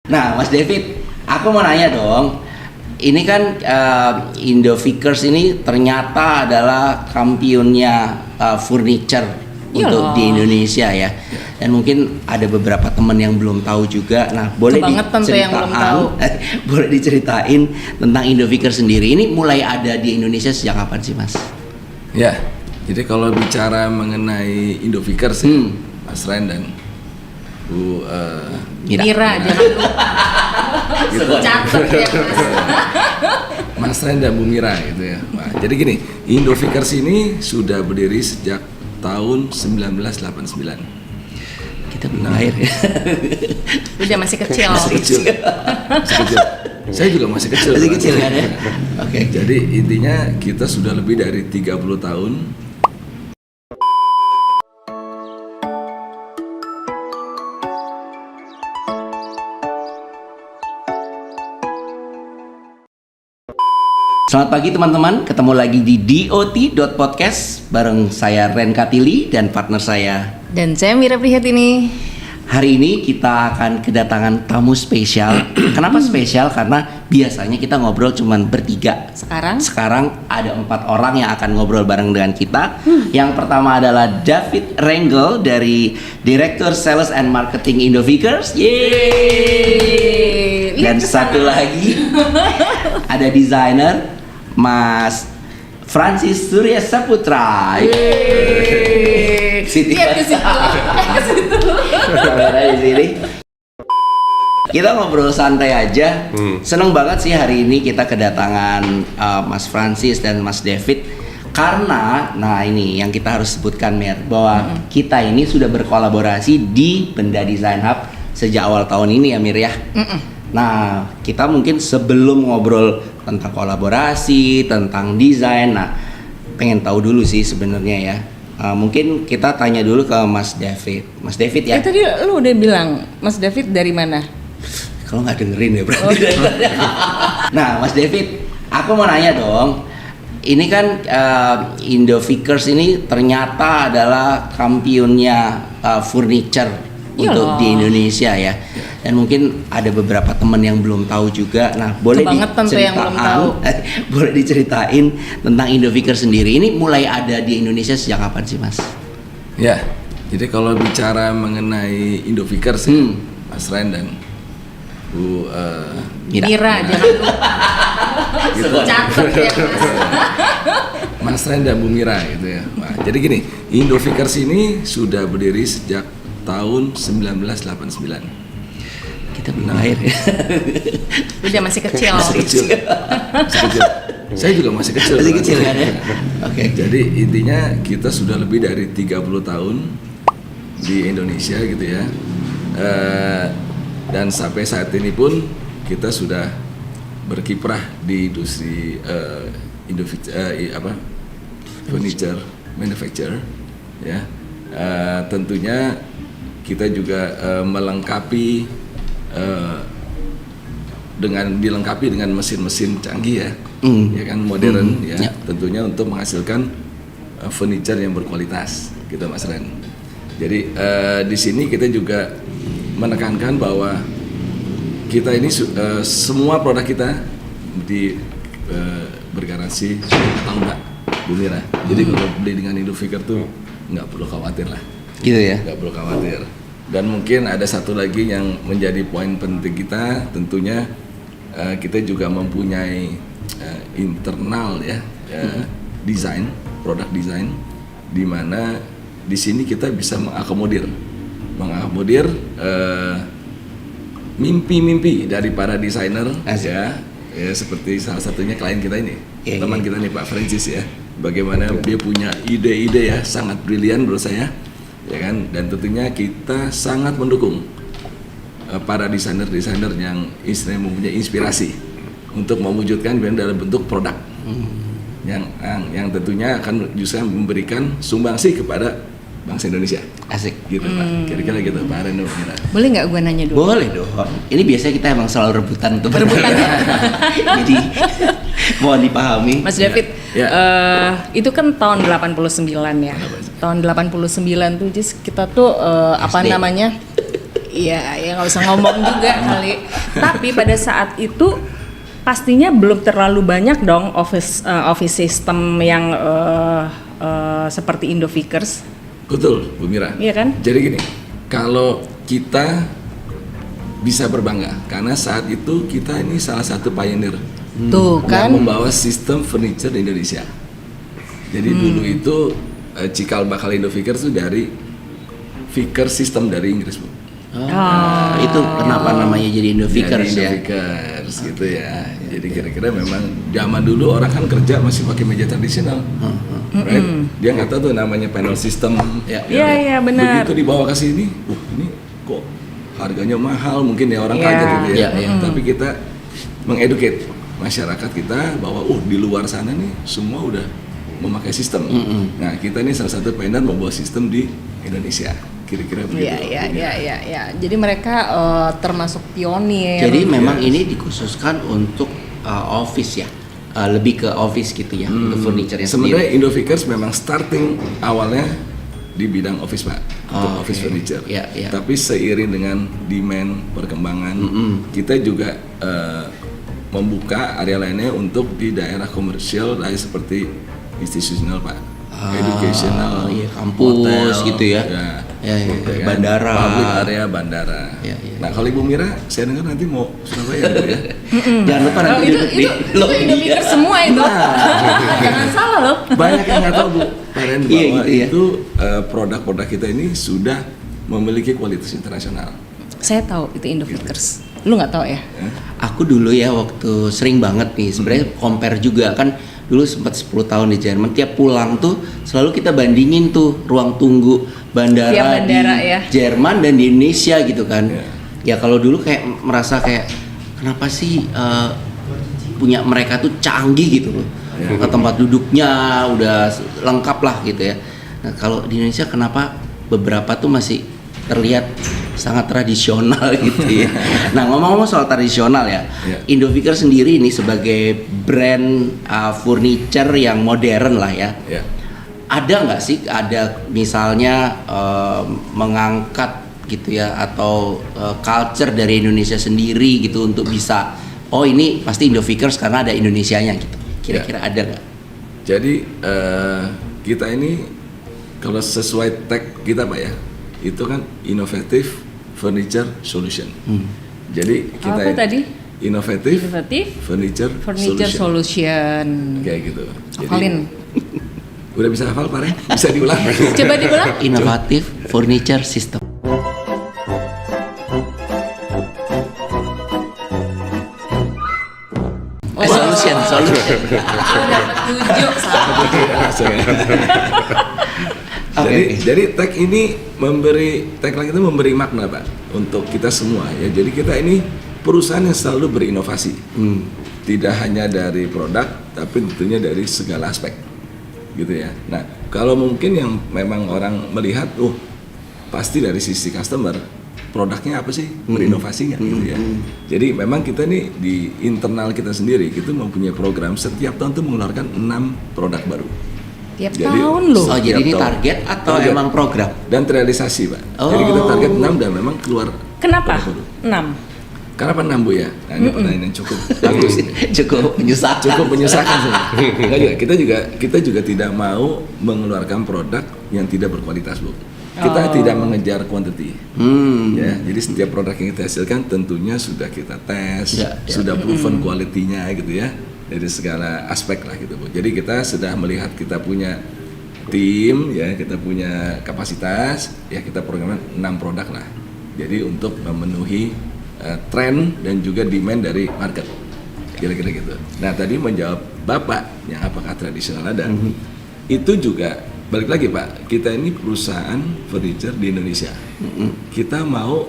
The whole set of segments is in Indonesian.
Nah, Mas David, aku mau nanya dong. Ini kan Indovikers ini ternyata adalah kampionnya furniture untuk di Indonesia ya. Dan mungkin ada beberapa teman yang belum tahu juga. Nah, boleh boleh diceritain tentang Indovikers sendiri. Ini mulai ada di Indonesia sejak kapan sih, Mas? Ya, jadi kalau bicara mengenai Indovikers, Mas Ren dan Bu Mira, jangan lupa catat ya Mas Ren dan Bu Mira gitu ya. Nah, jadi gini, Indovikers ini sudah berdiri sejak tahun 1989. Kita belum lahir ya. Udah masih kecil. Masih kecil. Saya juga masih kecil. Masih kecil kan ya? Oke. Jadi intinya kita sudah lebih dari 30 tahun. Selamat pagi teman-teman, ketemu lagi di DOT.podcast bareng saya Ren Katili dan partner saya. Dan saya Mira Prihatini. Hari ini kita akan kedatangan tamu spesial. Kenapa spesial? Karena biasanya kita ngobrol cuman bertiga. Sekarang ada 4 orang yang akan ngobrol bareng dengan kita. Yang pertama adalah David Rengel dari Director Sales and Marketing Indovikers. Yeay! Dan satu lagi ada desainer Mas Francis Surya Saputra. Lihat ke situ. Kamera di sini. Kita ngobrol santai aja. Seneng banget sih hari ini kita kedatangan Mas Francis dan Mas David. Karena, nah ini yang kita harus sebutkan Mer, bahwa kita ini sudah berkolaborasi di Benda Design Hub sejak awal tahun ini ya Mir ya. Nah, kita mungkin sebelum ngobrol tentang kolaborasi, tentang desain, nah pengen tahu dulu sih sebenarnya ya. Mungkin kita tanya dulu ke Mas David. Mas David ya. Tadi lu udah bilang Mas David dari mana? Kalau nggak dengerin ya berarti. Nah, Mas David, aku mau nanya dong. Ini kan Indovikers ini ternyata adalah kampionnya furniture untuk di Indonesia ya. Dan mungkin ada beberapa teman yang belum tahu juga. Nah, boleh boleh diceritain tentang Indovikers sendiri. Ini mulai ada di Indonesia sejak kapan sih, Mas? Ya, jadi kalau bicara mengenai Indovikers, Mas Ren dan Bu Mira, jangan lupa catat ya Mas Ren dan Bu Mira gitu ya. Nah, jadi gini, Indovikers ini sudah berdiri sejak tahun 1989. Kita belum lahir ya. Udah masih kecil. Saya juga masih kecil. Masih kecil kan ya. Oke. Jadi intinya kita sudah lebih dari 30 tahun di Indonesia gitu ya. Dan sampai saat ini pun kita sudah berkiprah di industri furniture manufacturer ya. Tentunya kita juga melengkapi dilengkapi dengan mesin-mesin canggih ya, ya kan modern ya, tentunya untuk menghasilkan furniture yang berkualitas gitu Mas Ren. Jadi di sini kita juga menekankan bahwa kita ini semua produk kita bergaransi 5 tahun Mbak Bu Mira. Jadi kalau beli dengan Indovikers tuh nggak perlu khawatir lah. Gitu ya? Nggak perlu khawatir. Dan mungkin ada satu lagi yang menjadi poin penting kita, tentunya kita juga mempunyai internal ya desain, produk desain, di mana di sini kita bisa mengakomodir mimpi-mimpi dari para desainer ya, seperti salah satunya klien kita ini, teman kita nih Pak Francis ya, bagaimana dia punya ide-ide ya sangat brilian menurut saya. Ya kan, dan tentunya kita sangat mendukung para desainer-desainer yang mempunyai inspirasi untuk mewujudkan dalam bentuk produk yang tentunya akan justru memberikan sumbangsi kepada bangsa Indonesia. Asik gitu Pak, kira-kira gitu Pak Ren. Boleh nggak gue nanya dulu? Boleh dong. Ini biasanya kita emang selalu rebutan untuk jadi mohon dipahami. Mas David, itu kan tahun 89 ya. Tahun 89 tuh kita tuh Iya, ya nggak usah ngomong juga kali. Tapi pada saat itu pastinya belum terlalu banyak dong office system yang seperti Indovikers. Betul, Bu Mira. Iya kan? Jadi gini, kalau kita bisa berbangga karena saat itu kita ini salah satu pioneer Tuh kan? yang membawa sistem furniture di Indonesia. Jadi dulu itu cikal bakal Indovikers itu dari Vickers system dari Inggris, Bu. Itu kenapa namanya jadi Indovikers ya? Indovikers gitu ya. Jadi kira-kira memang zaman dulu orang kan kerja masih pakai meja tradisional, right? Dia nggak tahu tuh namanya panel system. Iya, benar. Begitu dibawa ke sini, ini kok harganya mahal, mungkin ya orang kaget gitu ya. Tapi kita mengeduket masyarakat kita bahwa di luar sana nih semua udah memakai sistem. Nah, kita ini salah satu pioneer membawa sistem di Indonesia. Kira-kira begitu. Iya. Jadi mereka termasuk pionir. Jadi memang ini dikhususkan untuk office ya, lebih ke office gitu ya, untuk furniture-nya sendiri. Sebenarnya Indovikers memang starting awalnya di bidang office, Pak, untuk office furniture. Tapi seiring dengan demand perkembangan, kita juga membuka area lainnya untuk di daerah komersial lain seperti institusional, Pak, educational, kampus hotel, gitu ya. Bandara, public area bandara. Nah, kalau Ibu Mira, saya dengar nanti mau Surabaya gitu ya. Jangan lupa nanti duduk di Indovikers semua itu. Jangan salah loh. Banyak yang nggak tahu, Bu, Paren, bahwa gitu ya. itu produk-produk kita ini sudah memiliki kualitas internasional. Saya tahu itu Indovikers. Lu nggak tahu ya? Aku dulu ya waktu sering banget nih sebenarnya compare juga kan, dulu sempat 10 tahun di Jerman, tiap pulang tuh selalu kita bandingin tuh ruang tunggu bandara di Jerman dan di Indonesia gitu kan. Ya kalau dulu kayak merasa kayak kenapa sih punya mereka tuh canggih gitu loh. Tempat duduknya udah lengkap lah gitu ya. Nah, kalau di Indonesia kenapa beberapa tuh masih terlihat sangat tradisional gitu ya. Nah, ngomong-ngomong soal tradisional ya, Indovikers sendiri ini sebagai brand furniture yang modern lah ya. Ada nggak sih, ada misalnya mengangkat gitu ya, atau culture dari Indonesia sendiri gitu untuk bisa, oh ini pasti Indovikers karena ada Indonesianya gitu. Kira-kira ada nggak? Jadi kita ini kalau sesuai tag kita, Pak ya, itu kan innovative furniture solution. Jadi kita apa tadi? Innovative furniture solution. Kayak gitu. Hafalin. Udah bisa hafal, Pak? Bisa diulang? Coba diulang. Innovative furniture system. Solution. Dapat 7 Jadi tag ini tagline itu memberi makna, Pak, untuk kita semua ya. Jadi kita ini perusahaan yang selalu berinovasi. Tidak hanya dari produk, tapi tentunya dari segala aspek. Gitu ya. Nah, kalau mungkin yang memang orang melihat, pasti dari sisi customer, produknya apa sih? Berinovasi nggak gitu ya. Jadi memang kita nih di internal kita sendiri, kita mempunyai program setiap tahun tuh mengeluarkan 6 produk baru. Tiap tahun loh. Oh, jadi ini target atau emang program? Dan terrealisasi, Pak. Jadi kita target 6 dan memang keluar. Kenapa? 6? Kenapa 6, Bu ya? Nah, ini pertanyaan yang cukup bagus. Cukup menyusahkan. Cukup menyusahkan sebenarnya. Kita juga tidak mau mengeluarkan produk yang tidak berkualitas, Bu. Kita tidak mengejar quantity. Ya, jadi setiap produk yang kita hasilkan tentunya sudah kita tes, sudah proven quality-nya gitu ya. Dari segala aspek lah gitu, Bu. Jadi kita sudah melihat kita punya tim ya, kita punya kapasitas ya, kita programkan 6 produk lah. Jadi untuk memenuhi tren dan juga demand dari market. Kira-kira gitu. Nah, tadi menjawab Bapak yang apakah tradisional ada. Itu juga balik lagi, Pak. Kita ini perusahaan furniture di Indonesia. Kita mau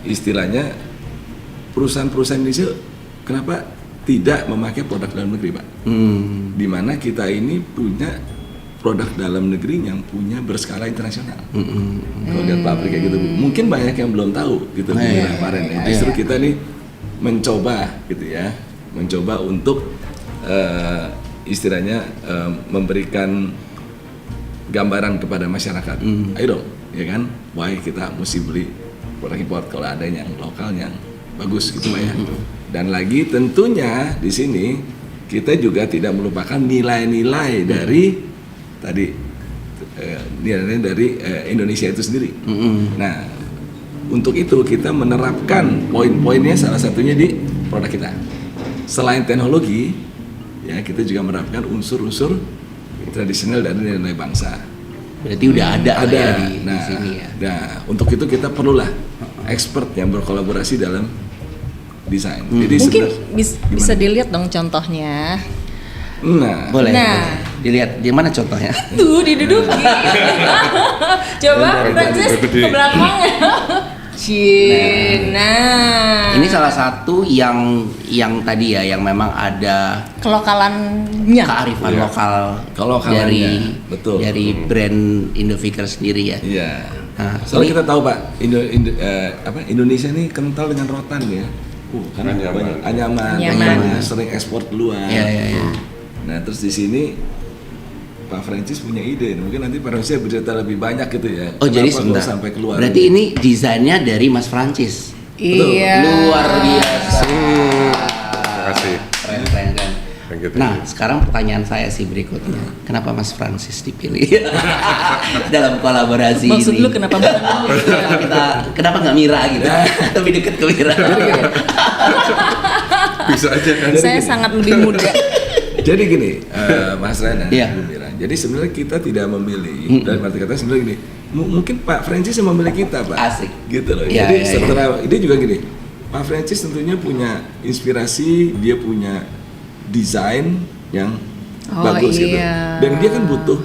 istilahnya perusahaan-perusahaan Indonesia kenapa tidak memakai produk dalam negeri, Pak? Di mana kita ini punya produk dalam negeri yang punya berskala internasional. Kalau lihat pabrik kayak gitu, mungkin banyak yang belum tahu gitu kemarin ya. Justru kita nih mencoba gitu ya, mencoba untuk istilahnya memberikan gambaran kepada masyarakat. Ayo dong, ya kan? Why kita mesti beli produk import kalau ada yang lokal yang bagus gitu Pak ya. Dan lagi tentunya di sini kita juga tidak melupakan nilai-nilai dari tadi nilai dari Indonesia itu sendiri. Nah, untuk itu kita menerapkan poin-poinnya salah satunya di produk kita. Selain teknologi, ya kita juga menerapkan unsur-unsur tradisional dari nilai bangsa. Berarti udah ada ya di Nah, sini ya. nah, untuk itu kita perlulah expert yang berkolaborasi dalam desain. Jadi Mungkin sebenarnya- bisa dilihat dong contohnya. Nah, Boleh. Nah. Dilihat di mana contohnya? Tuh diduduki. Coba Francis ke belakang. Cina. Ini salah satu yang tadi ya, yang memang ada Kelokalannya. kearifan Iya. lokal Kelokalannya, dari betul. dari brand Indoviker sendiri ya. iya. Nah, Soalnya ini- kita tahu Pak, Indonesia ini kental dengan rotan ya. Karena Anyaman. anyaman, Anyaman. sering ekspor keluar. Iya, iya, iya. Nah, terus di sini Pak Francis punya ide, mungkin nanti Pak Francis bercerita lebih banyak gitu ya. Oh, jadi Kenapa sebentar. kok sampai keluar? Berarti ini desainnya dari Mas Francis. Iya. Luar biasa. Terima kasih. Keren, keren, keren. Thank you. Nah, sekarang pertanyaan saya sih berikutnya. Kenapa Mas Francis dipilih dalam kolaborasi Maksud ini? lu kenapa bukan lu? Kenapa nggak Mira gitu? Lebih deket ke Mira. Bisa aja kan. Saya sangat lebih muda. Jadi gini, Mas Renan, Iya. Bu Mira. Jadi sebenarnya kita tidak memilih, dan arti kata sebenarnya gini, mungkin Pak Francis yang memilih kita, Pak. Asik. Gitu loh. Iya, Jadi iya, setelah dia juga gini, Pak Francis tentunya punya inspirasi, dia punya desain yang Oh, bagus gitu. iya. Dan dia kan butuh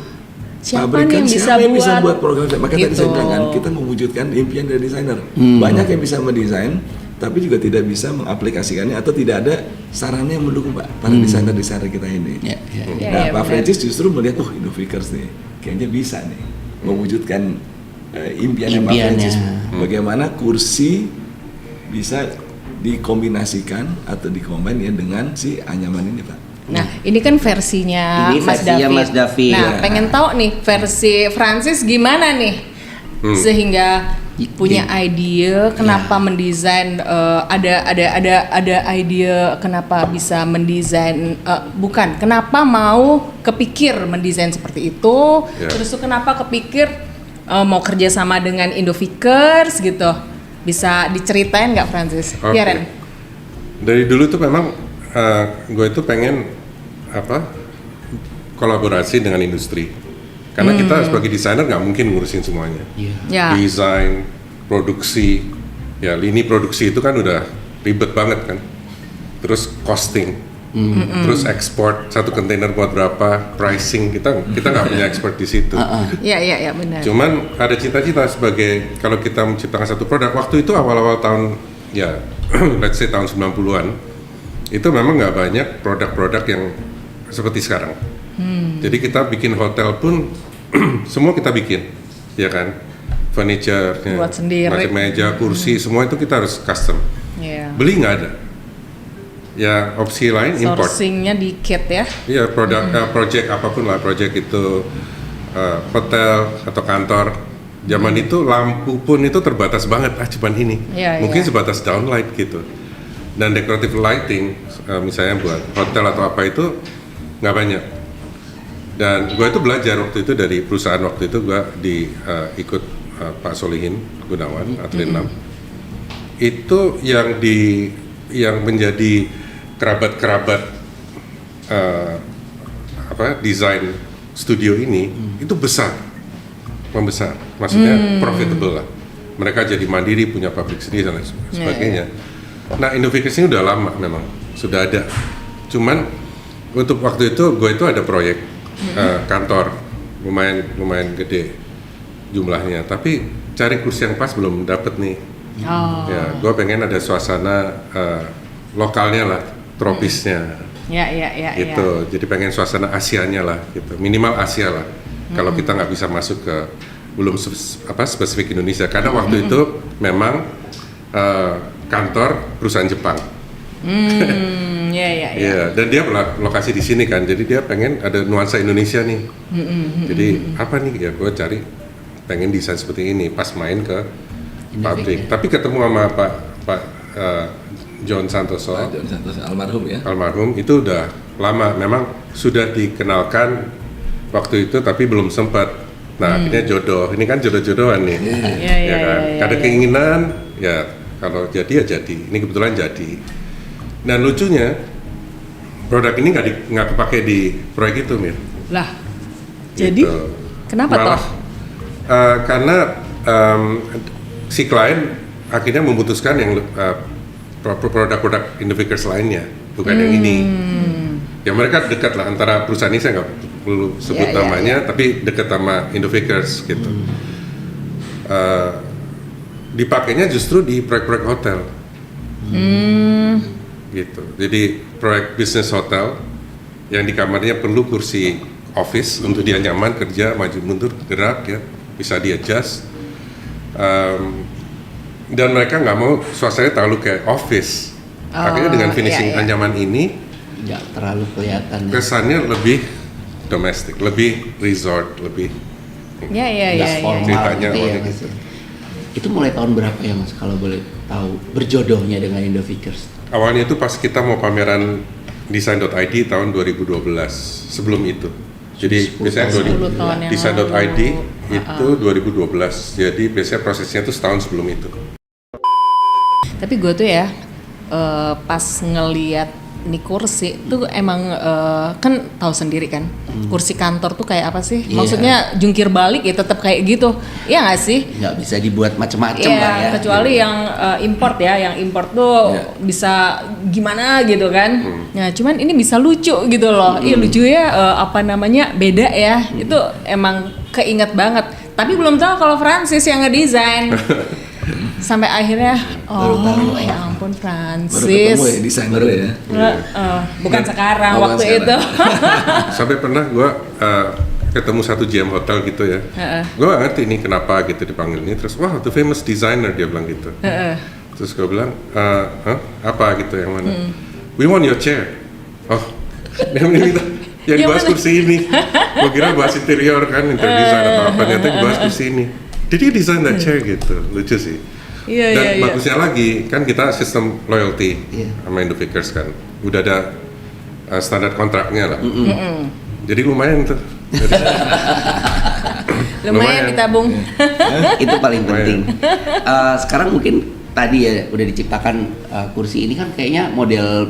Siapa pabrikan, nih yang bisa siapa yang bisa buat? buat program. Makanya tadi Gitu. saya bilang kan, kita mewujudkan impian dari desainer. Banyak yang bisa mendesain, tapi juga tidak bisa mengaplikasikannya atau tidak ada sarana yang mendukung Pak para desainer-desainer kita ini. Ya, ya. Iya, Nah, iya, Pak benar. Francis justru melihat, Indovikers nih, kayaknya bisa nih mewujudkan impiannya Pak Impiannya. Francis. Bagaimana kursi bisa dikombinasikan atau dikombin ya dengan si anyaman ini, Pak. Nah, ini kan versinya Ini Mas versinya David. Mas David. Nah, Ya. pengen tahu nih versi Francis gimana nih? Sehingga punya ide kenapa mendesain ada ide kenapa bisa mendesain bukan kenapa mau kepikir mendesain seperti itu Ya. terus tuh kenapa kepikir mau kerja sama dengan Indovikers gitu, bisa diceritain nggak Francis? Oke. Ya Ren. Dari dulu tuh memang gue itu pengen kolaborasi dengan industri. Karena kita sebagai desainer nggak mungkin ngurusin semuanya. Ya. Desain, produksi, ya lini produksi itu kan udah ribet banget kan. Terus costing, terus ekspor satu kontainer buat berapa, pricing kita nggak punya expert di situ. Ya benar. Cuman ada cita-cita sebagai kalau kita menciptakan satu produk waktu itu awal-awal tahun ya let's say tahun 90-an itu memang nggak banyak produk-produk yang seperti sekarang. Jadi kita bikin hotel pun semua kita bikin, ya kan? Furniture, Buat sendiri. macam meja, kursi, semua itu kita harus custom. Ya. Beli nggak ada. Ya opsi lain import. Sourcingnya dikit ya. Iya produk project apapun lah, project itu hotel atau kantor. Zaman itu lampu pun itu terbatas banget, cuman ini. Iya, Mungkin iya. sebatas downlight gitu. Dan decorative lighting misalnya buat hotel atau apa itu nggak banyak. Dan gue itu belajar waktu itu dari perusahaan waktu itu gue ikut Pak Solihin Gunawan Atlet 6. Itu yang menjadi kerabat-kerabat desain studio ini itu membesar, maksudnya profitable lah. Mereka jadi mandiri, punya pabrik sendiri dan lain sebagainya. Nah, Indovikers ini udah lama memang sudah ada. Cuman untuk waktu itu gue itu ada proyek kantor lumayan gede jumlahnya, tapi cari kursi yang pas belum dapet nih. Oh. Ya, gue pengen ada suasana lokalnya lah, tropisnya, Ya. gitu. Jadi pengen suasana Asianya lah, gitu. Minimal Asia lah. Kalau kita nggak bisa masuk ke belum spesifik Indonesia, karena waktu itu memang kantor perusahaan Jepang. Ya. Iya, dan dia lokasi di sini kan, jadi dia pengen ada nuansa Indonesia nih. Jadi apa nih ya, gue cari pengen desain seperti ini pas main ke pabrik. Tapi ketemu sama Pak John Santoso, Pak John Santoso almarhum ya. almarhum, itu udah lama. Memang sudah dikenalkan waktu itu, tapi belum sempat. Nah, akhirnya jodoh. Ini kan jodoh-jodohan nih. Ya kan. Ada keinginan, ya kalau jadi ya jadi. Ini kebetulan jadi. Dan lucunya, produk ini nggak kepake di proyek itu, Mir. Lah, jadi kenapa Malah, toh? Karena si klien akhirnya memutuskan yang produk-produk Indovickers lainnya, bukan yang ini. Ya mereka dekat lah antara perusahaan ini, saya nggak perlu sebut namanya, tapi dekat sama Indovickers gitu. Dipakainya justru di proyek-proyek hotel. Gitu. Jadi proyek bisnis hotel yang di kamarnya perlu kursi office untuk dia nyaman kerja, maju mundur, gerak ya, bisa dia adjust. Dan mereka nggak mau suasananya terlalu kayak office. Akhirnya dengan finishing anyaman ini nggak terlalu kelihatan. kesannya lebih domestik, lebih resort, lebih Nggak formal ceritanya gitu ya, awalnya Mas. gitu. Itu mulai tahun berapa ya Mas kalau boleh tahu berjodohnya dengan Indovickers? Awalnya itu pas kita mau pameran design.id tahun 2012, sebelum itu. Jadi 10 biasanya tahun yang design.id lalu. itu 2012. Jadi biasanya prosesnya itu setahun sebelum itu. Tapi gue tuh ya pas ngeliat ini kursi tuh emang kan tahu sendiri kan kursi kantor tuh kayak apa sih? Iya. Maksudnya jungkir balik ya tetap kayak gitu, iya nggak sih? Nggak bisa dibuat macam-macam Iya, lah ya. kecuali yang import ya, yang import tuh bisa gimana gitu kan. Nah, cuman ini bisa lucu gitu loh. Iya lucu ya, apa namanya beda ya. Itu emang keinget banget. Tapi belum tahu kalau Francis yang ngedesain. Sampai akhirnya, Baru tahu. ya ampun Baru Francis. ketemu ya desainernya ya. Bukan sekarang, Oh, bukan waktu sekarang. itu. Sampai pernah gue ketemu satu GM hotel gitu ya. Gue gak ngerti ini kenapa gitu dipanggil ini. Terus wah the famous designer, dia bilang gitu. Terus gue bilang, hah? Apa gitu yang mana? We want your chair. Oh, dia minta yang Yang bahas mana? kursi ini. Gue kira bahas interior kan, interior design atau apa. Ternyata bahas kursi ini. Did you design that chair gitu? Lucu sih. Iya, Dan iya, iya. bagusnya lagi, kan kita sistem loyalty Iya. sama Indovickers kan. Udah ada standar kontraknya lah. Jadi lumayan tuh. Lumayan ditabung. Itu paling Lumayan. penting. Sekarang mungkin tadi ya udah diciptakan kursi ini kan kayaknya model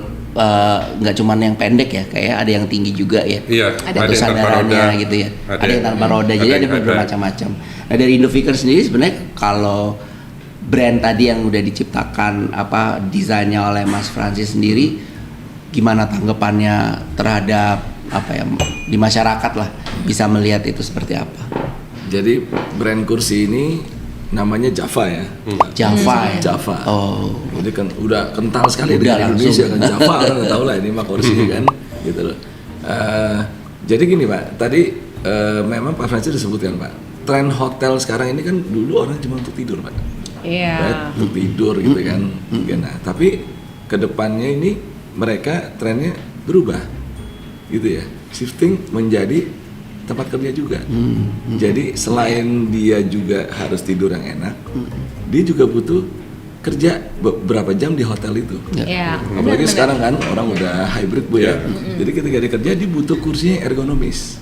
nggak cuman yang pendek ya, kayak ada yang tinggi juga ya. Iya, Ada ada yang tanpa kesadarannya roda. gitu ya. Ada Ada yang tanpa roda, jadi ada bermacam-macam. Nah dari Indovickers sendiri sebenarnya kalau brand tadi yang udah diciptakan apa desainnya oleh Mas Francis sendiri, gimana tanggapannya terhadap apa ya di masyarakat lah, bisa melihat itu seperti apa? Jadi brand kursi ini namanya Java ya. Java ya. Java. Oh. Jadi kan udah kental sekali Udah dengan langsung. Indonesia kan Java orang udah tahu lah ini mah kursi kan gitu loh. Jadi gini Pak, tadi memang Pak Francis disebutkan Pak, tren hotel sekarang ini kan dulu orang cuma untuk tidur Pak. Iya. Right? Untuk tidur gitu kan. Nah, tapi kedepannya ini mereka trennya berubah gitu ya, shifting menjadi tempat kerja juga. Jadi selain dia juga harus tidur yang enak, dia juga butuh kerja beberapa jam di hotel itu. Iya. Apalagi sekarang kan orang udah hybrid Bu ya. Jadi ketika dia kerja dia butuh kursinya ergonomis.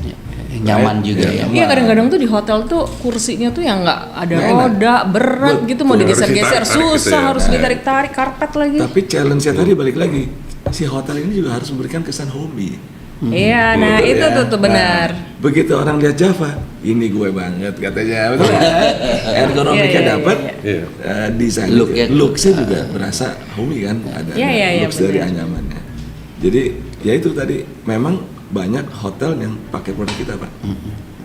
Nyaman juga ya. Iya kadang-kadang tuh di hotel tuh kursinya tuh yang nggak ada Nggak enak. roda, berat gitu mau Betul. digeser-geser Harus ditarik-tarik susah, gitu ya. harus ditarik-tarik karpet lagi. Tapi challenge-nya tadi balik lagi, si hotel ini juga harus memberikan kesan homey. Iya, nah Betul itu ya? tuh benar. Nah, begitu orang lihat Java, ini gue banget katanya, betul ya? Ergonomiknya Iya, iya, dapat, iya. desain Look-nya. looks-nya juga berasa homey kan, ada Iya, iya, iya, looks dari benar. anyamannya. Jadi ya itu tadi, memang banyak hotel yang pakai produk kita Pak.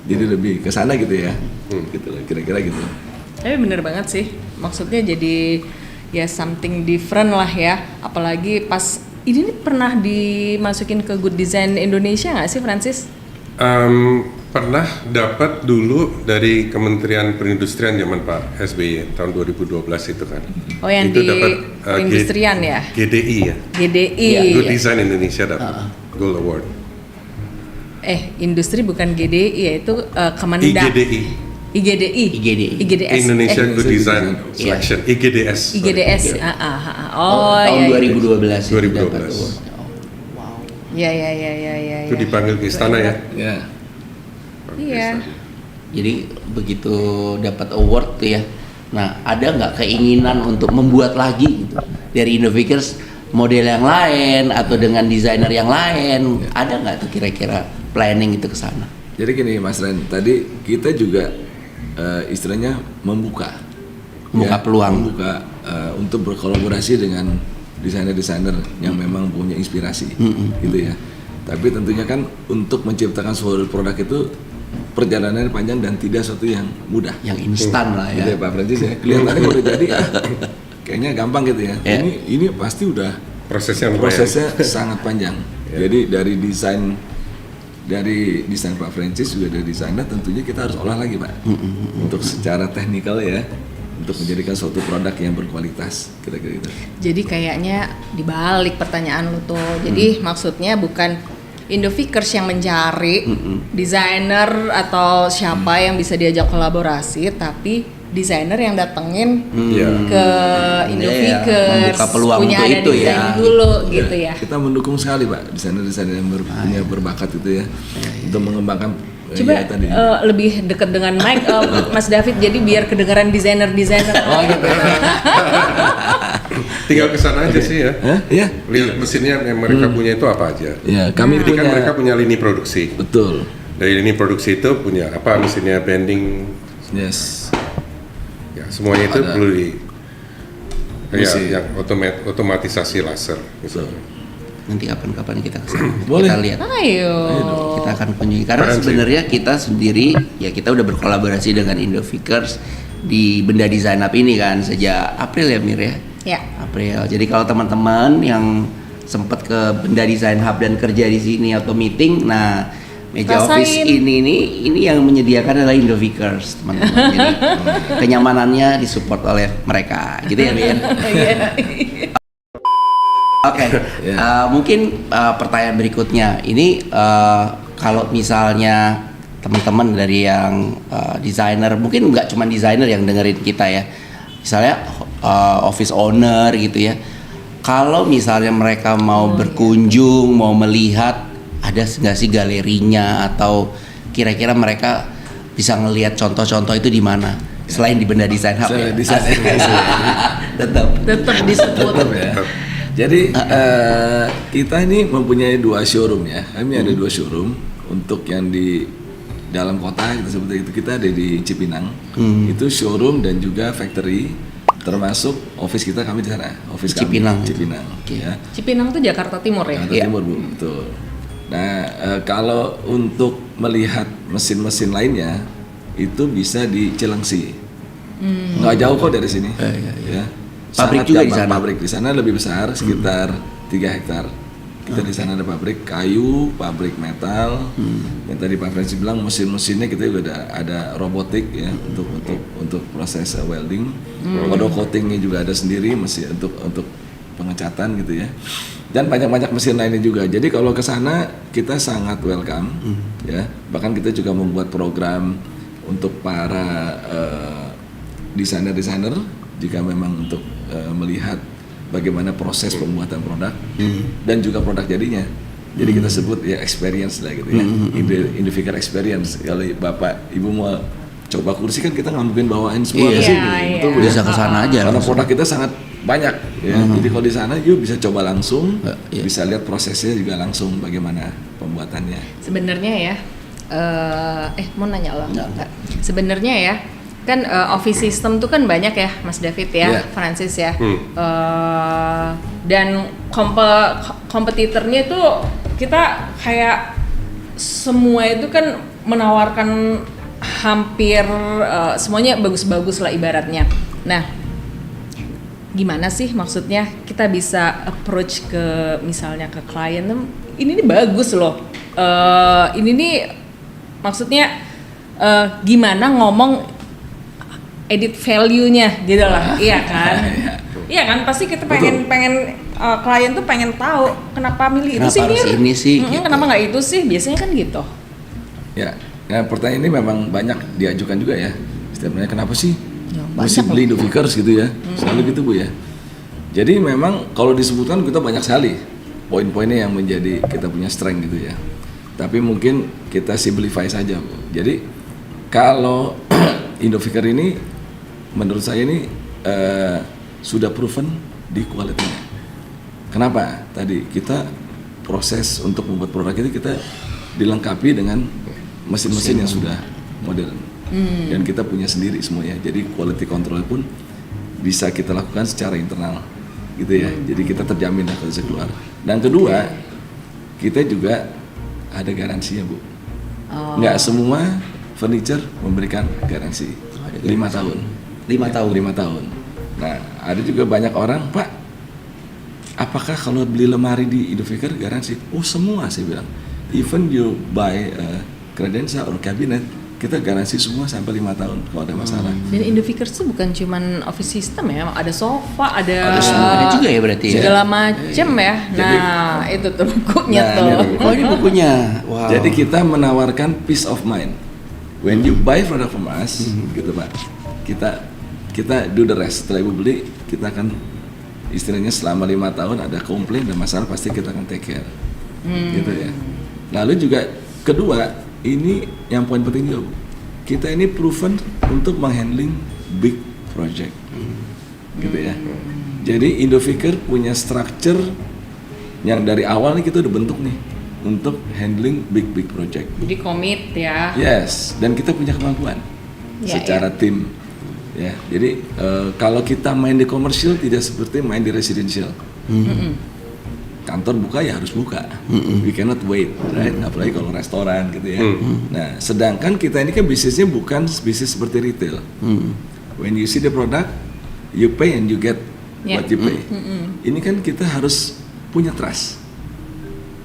Jadi lebih ke sana gitu ya, gitu loh, kira-kira gitu. Tapi bener banget sih, maksudnya jadi ya something different lah ya. Apalagi pas ini nih pernah dimasukin ke Good Design Indonesia nggak sih Francis? Pernah dapat dulu dari Kementerian Perindustrian zaman Pak SBY tahun 2012 itu kan. Oh yang Itu di dapat, perindustrian ya? GDI ya. GDI. Good Design Indonesia dapat Gold Award. Industri bukan GDI ya, itu Kemendak. IGDI. IGDS. Indonesia Good Design Iya. Selection, IGDS. IGDS. Sorry. Tahun Iya. 2012 itu 2012. dapat award. Wow. Ya. Itu dipanggil ke istana ya. Ya. Iya. Jadi begitu dapat award tuh ya. Nah, ada nggak keinginan untuk membuat lagi gitu dari Indovikers model yang lain atau dengan desainer yang lain? Ada nggak tuh kira-kira planning itu ke sana? Jadi gini Mas Ren, tadi kita juga istilahnya membuka peluang. membuka untuk berkolaborasi dengan desainer-desainer yang memang punya inspirasi, gitu ya. Tapi tentunya kan untuk menciptakan suatu produk itu perjalanannya panjang dan tidak suatu yang mudah. Yang instan lah Gitu ya. ya Pak Francis ya. Kelihatannya udah jadi, kayaknya gampang gitu ya. Ya. Ini pasti udah Prosesnya lumayan. prosesnya sangat panjang. Jadi dari desain Pak Francis juga dari desainer, tentunya kita harus olah lagi Pak untuk secara teknikal ya, untuk menjadikan suatu produk yang berkualitas, kira-kira itu. Jadi kayaknya dibalik pertanyaan lu tuh. Jadi maksudnya bukan Indovikers yang mencari desainer atau siapa yang bisa diajak kolaborasi, tapi desainer yang datengin ke Indovikers, membuka peluang punya untuk ada itu desain ya. dulu gitu ya. Kita mendukung sekali Pak desainer-desainer yang punya berbakat itu ya, untuk mengembangkan Coba ya, tadi. lebih dekat dengan Mike, Mas David, jadi biar kedengaran desainer-desainer. Oh gitu. Tinggal ke sana aja sih ya. Hah? Iya. Lihat mesinnya yang mereka punya itu apa aja. Ya, kami Jadi kan punya. mereka punya lini produksi. Betul. Dari lini produksi itu punya apa mesinnya, bending, Yes. ya semuanya itu Ada. perlu di Mesin. yang otomatisasi laser. Gitu. Nanti kapan-kapan kita ke sana. Boleh. Kita lihat. Ayo. Kita akan kunjungi karena Keren sih. sebenarnya kita sendiri ya kita udah berkolaborasi dengan Indovikers di Benda Design Up ini kan sejak April ya Mir ya. Ya. April. Jadi kalau teman-teman yang sempat ke Benda Design Hub dan kerja di sini atau meeting, nah meja Rasain. office ini yang menyediakan adalah Indovikers, teman-teman. Jadi kenyamanannya disupport oleh mereka, gitu ya, Mir. Oke, mungkin pertanyaan berikutnya ini kalau misalnya teman-teman dari yang desainer, mungkin nggak cuma desainer yang dengerin kita ya, misalnya office owner gitu ya. Kalau misalnya mereka mau berkunjung, mau melihat, ada nggak sih galerinya atau kira-kira mereka bisa ngelihat contoh-contoh itu di mana? Selain di Benda Design Hub ya. Tetap disebut. Tetap ya. Jadi kita ini mempunyai 2 showroom ya. Kami ada 2 showroom untuk yang di dalam kota kita seperti itu, kita ada di Cipinang. Itu showroom dan juga factory, termasuk office kita kami di sana. Office Cipinang. kami Cipinang. Oke. Ya. Cipinang tuh Jakarta Timur ya? Jakarta Timur Bu, betul. Nah, kalau untuk melihat mesin-mesin lainnya itu bisa di Cilengsi. Nggak jauh kok dari sini. Ya. Pabrik Sangat juga di gampang. sana? Pabrik di sana lebih besar, sekitar 3 hektar. Kita di sana ada pabrik kayu, pabrik metal. Yang tadi Pak Francis bilang mesin-mesinnya kita juga ada robotik ya untuk proses welding. Powder coatingnya juga ada sendiri, mesin untuk pengecatan gitu ya. Dan banyak mesin lainnya juga. Jadi kalau ke sana kita sangat welcome ya. Bahkan kita juga membuat program untuk para desainer jika memang untuk melihat bagaimana proses pembuatan produk dan juga produk jadinya. Jadi kita sebut ya experience lah gitu ya. Indovikers experience. Kalau Bapak Ibu mau coba kursi kan kita nggak mungkin bawain semua Iya. ke sini. Iya, Betul, Bu, ya? Bisa ke sana aja. Karena langsung. produk kita sangat banyak ya. Jadi kalau di sana yuk bisa coba langsung, Iya. bisa lihat prosesnya juga langsung bagaimana pembuatannya. Sebenarnya ya, mau nanya loh. Enggak. Sebenarnya ya, kan office system tuh kan banyak ya, Mas David ya, Iya. Francis ya. Dan kompetitornya itu kita kayak semua itu kan menawarkan hampir semuanya bagus-bagus lah ibaratnya. Nah, gimana sih maksudnya kita bisa approach ke misalnya ke klien, ini nih bagus loh, ini nih maksudnya gimana ngomong edit value-nya gitu lah, iya kan? Iya kan, pasti kita pengen klien tuh pengen tahu kenapa milih itu Kenapa sih harus Mir? ini sih, gitu. Kenapa nggak itu sih? Biasanya kan gitu. Ya, Nah, pertanyaan ini memang banyak diajukan juga ya. Setiapnya kenapa sih Ya, mesti banyak beli Indovikers gitu ya? Selalu gitu Bu ya. Jadi memang kalau disebutkan kita banyak sekali poin-poinnya yang menjadi kita punya strength gitu ya. Tapi mungkin kita simplify saja Bu. Jadi kalau Indoviker ini menurut saya ini sudah proven di kualitinya. Kenapa? Tadi kita proses untuk membuat produk itu kita dilengkapi dengan mesin-mesin yang sudah modern. Dan kita punya sendiri semuanya. Jadi quality control pun bisa kita lakukan secara internal gitu ya. Jadi kita terjamin lah kalau bisa keluar. Dan kedua, kita juga ada garansinya Bu. Nggak semua furniture memberikan garansi 5 tahun. 5 tahun. 5 tahun. Nah, ada juga banyak orang, Pak, apakah kalau beli lemari di Indoviker garansi? Oh, semua saya bilang. Even you buy a credenza or cabinet, kita garansi semua sampai 5 tahun kalau ada masalah. Dan Indovikers itu bukan cuman office system ya, ada sofa, ada Ada juga ya berarti ya. segala macem ya. Nah, itu tuh bukunya Nah, tuh. ini Oh, ini bukunya. Wow. Jadi kita menawarkan peace of mind. When you buy product from us, gitu Pak, kita do the rest. Setelah Ibu beli, kita akan istilahnya selama 5 tahun ada komplain dan masalah pasti kita akan take care, gitu ya. Lalu juga kedua, ini yang poin penting juga Bu. Kita ini proven untuk menghandling big project, gitu ya. Jadi Indoviker punya structure yang dari awal nih kita udah bentuk nih untuk handling big project. Jadi komit ya. Yes, dan kita punya kemampuan Ya, secara tim. Ya, jadi kalau kita main di komersial tidak seperti main di residential. Kantor buka ya harus buka. We cannot wait, right? Apalagi kalau restoran gitu ya. Nah, sedangkan kita ini kan bisnisnya bukan bisnis seperti retail. When you see the product, you pay and you get Yeah. what you pay. Ini kan kita harus punya trust.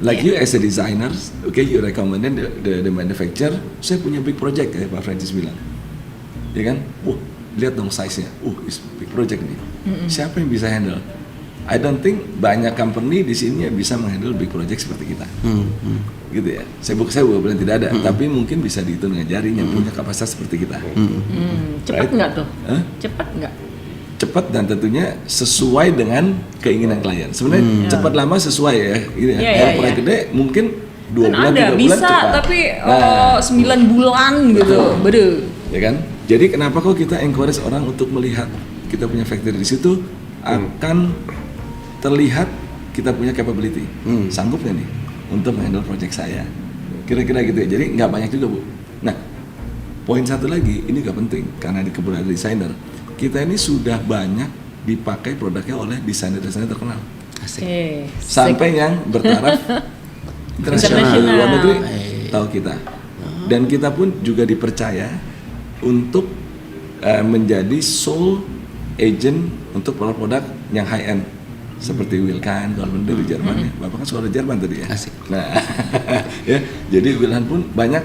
Like you as a designer, okay, you recommended the manufacturer, saya punya big project kayak Pak Francis bilang, ya kan? Lihat dong size-nya, it's big project nih. Siapa yang bisa handle? I don't think banyak company di sini yang bisa menghandle big project seperti kita, gitu ya. Saya bukan bilang tidak ada, tapi mungkin bisa dihitung dengan jari yang punya kapasitas seperti kita. Cepat Right? nggak tuh? Hah? Cepat nggak? Cepat dan tentunya sesuai dengan keinginan klien. Sebenarnya cepat lama sesuai ya. Gitu ya. Iya, Kalau iya, proyek iya. gede mungkin 2 Kan bulan, ada 3 bulan bisa, cepat. tapi Nah, 9 bulan gitu, bede. ya kan? Jadi kenapa kok kita encourage orang untuk melihat kita punya factory di situ akan terlihat kita punya capability. Sanggup nggak nih untuk menghandle project saya? Kira-kira gitu ya. Jadi nggak banyak juga Bu. Nah, poin satu lagi ini nggak penting karena di keberadaan desainer. Kita ini sudah banyak dipakai produknya oleh desainer-desainer terkenal. Oke. Sampai yang bertaraf internasional Internasional. luar negeri tahu kita. Dan kita pun juga dipercaya untuk menjadi sole agent untuk produk-produk yang high end seperti Wilhan, kalau dari Jerman ya. Bapak kan suara Jerman tadi ya. Asik. Nah, ya, jadi Wilhan pun banyak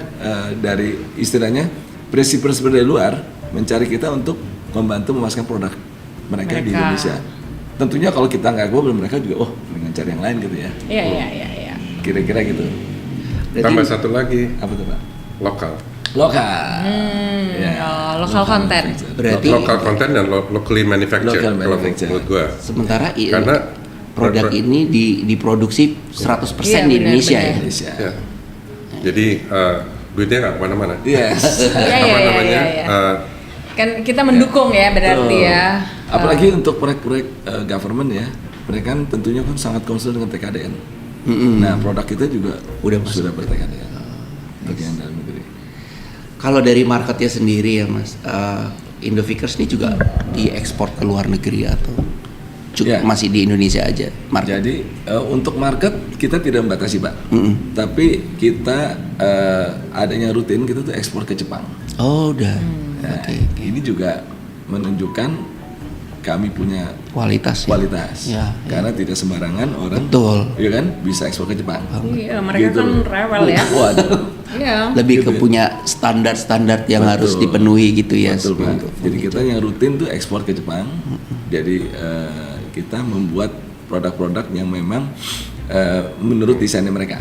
dari istilahnya prinsip-prinsip dari luar mencari kita untuk membantu memasarkan produk mereka di Indonesia. Tentunya kalau kita nggak go, mereka juga dengan cari yang lain gitu ya. Iya. Kira-kira gitu. Tambah satu lagi, Apa tuh Pak? lokal. Lokal. Lokal content. Berarti Lokal content dan locally manufactured Local kalau manufactured. menurut gua. sementara Karena produk ini diproduksi 100% Iya, di Indonesia benar-benar. ya. Indonesia. Ya. Jadi duitnya nggak kemana-mana. Yes. Apa namanya? Kan kita mendukung ya berarti ya. Apalagi untuk proyek-proyek government ya, mereka kan tentunya kan sangat concern dengan TKDN. Nah, produk kita juga sudah ber-TKDN. Bagian dalam negeri. Kalau dari marketnya sendiri ya Mas, Indovikers ini juga diekspor ke luar negeri atau Ya. masih di Indonesia aja market? Jadi untuk market kita tidak membatasi Pak, tapi kita adanya rutin kita tuh ekspor ke Jepang. Oh udah, Nah, oke. ini juga menunjukkan kami punya Kualitas. Ya. Karena tidak sembarangan orang, Betul. ya kan, bisa ekspor ke Jepang. Iya, mereka Gitu kan loh. rewel ya. Waduh. Iya. Lebih ke Gitu. punya standar-standar yang Betul. harus dipenuhi gitu ya. Betul, Pak. untuk Jadi kita yang rutin tuh ekspor ke Jepang. Jadi kita membuat produk-produk yang memang menurut desainnya mereka.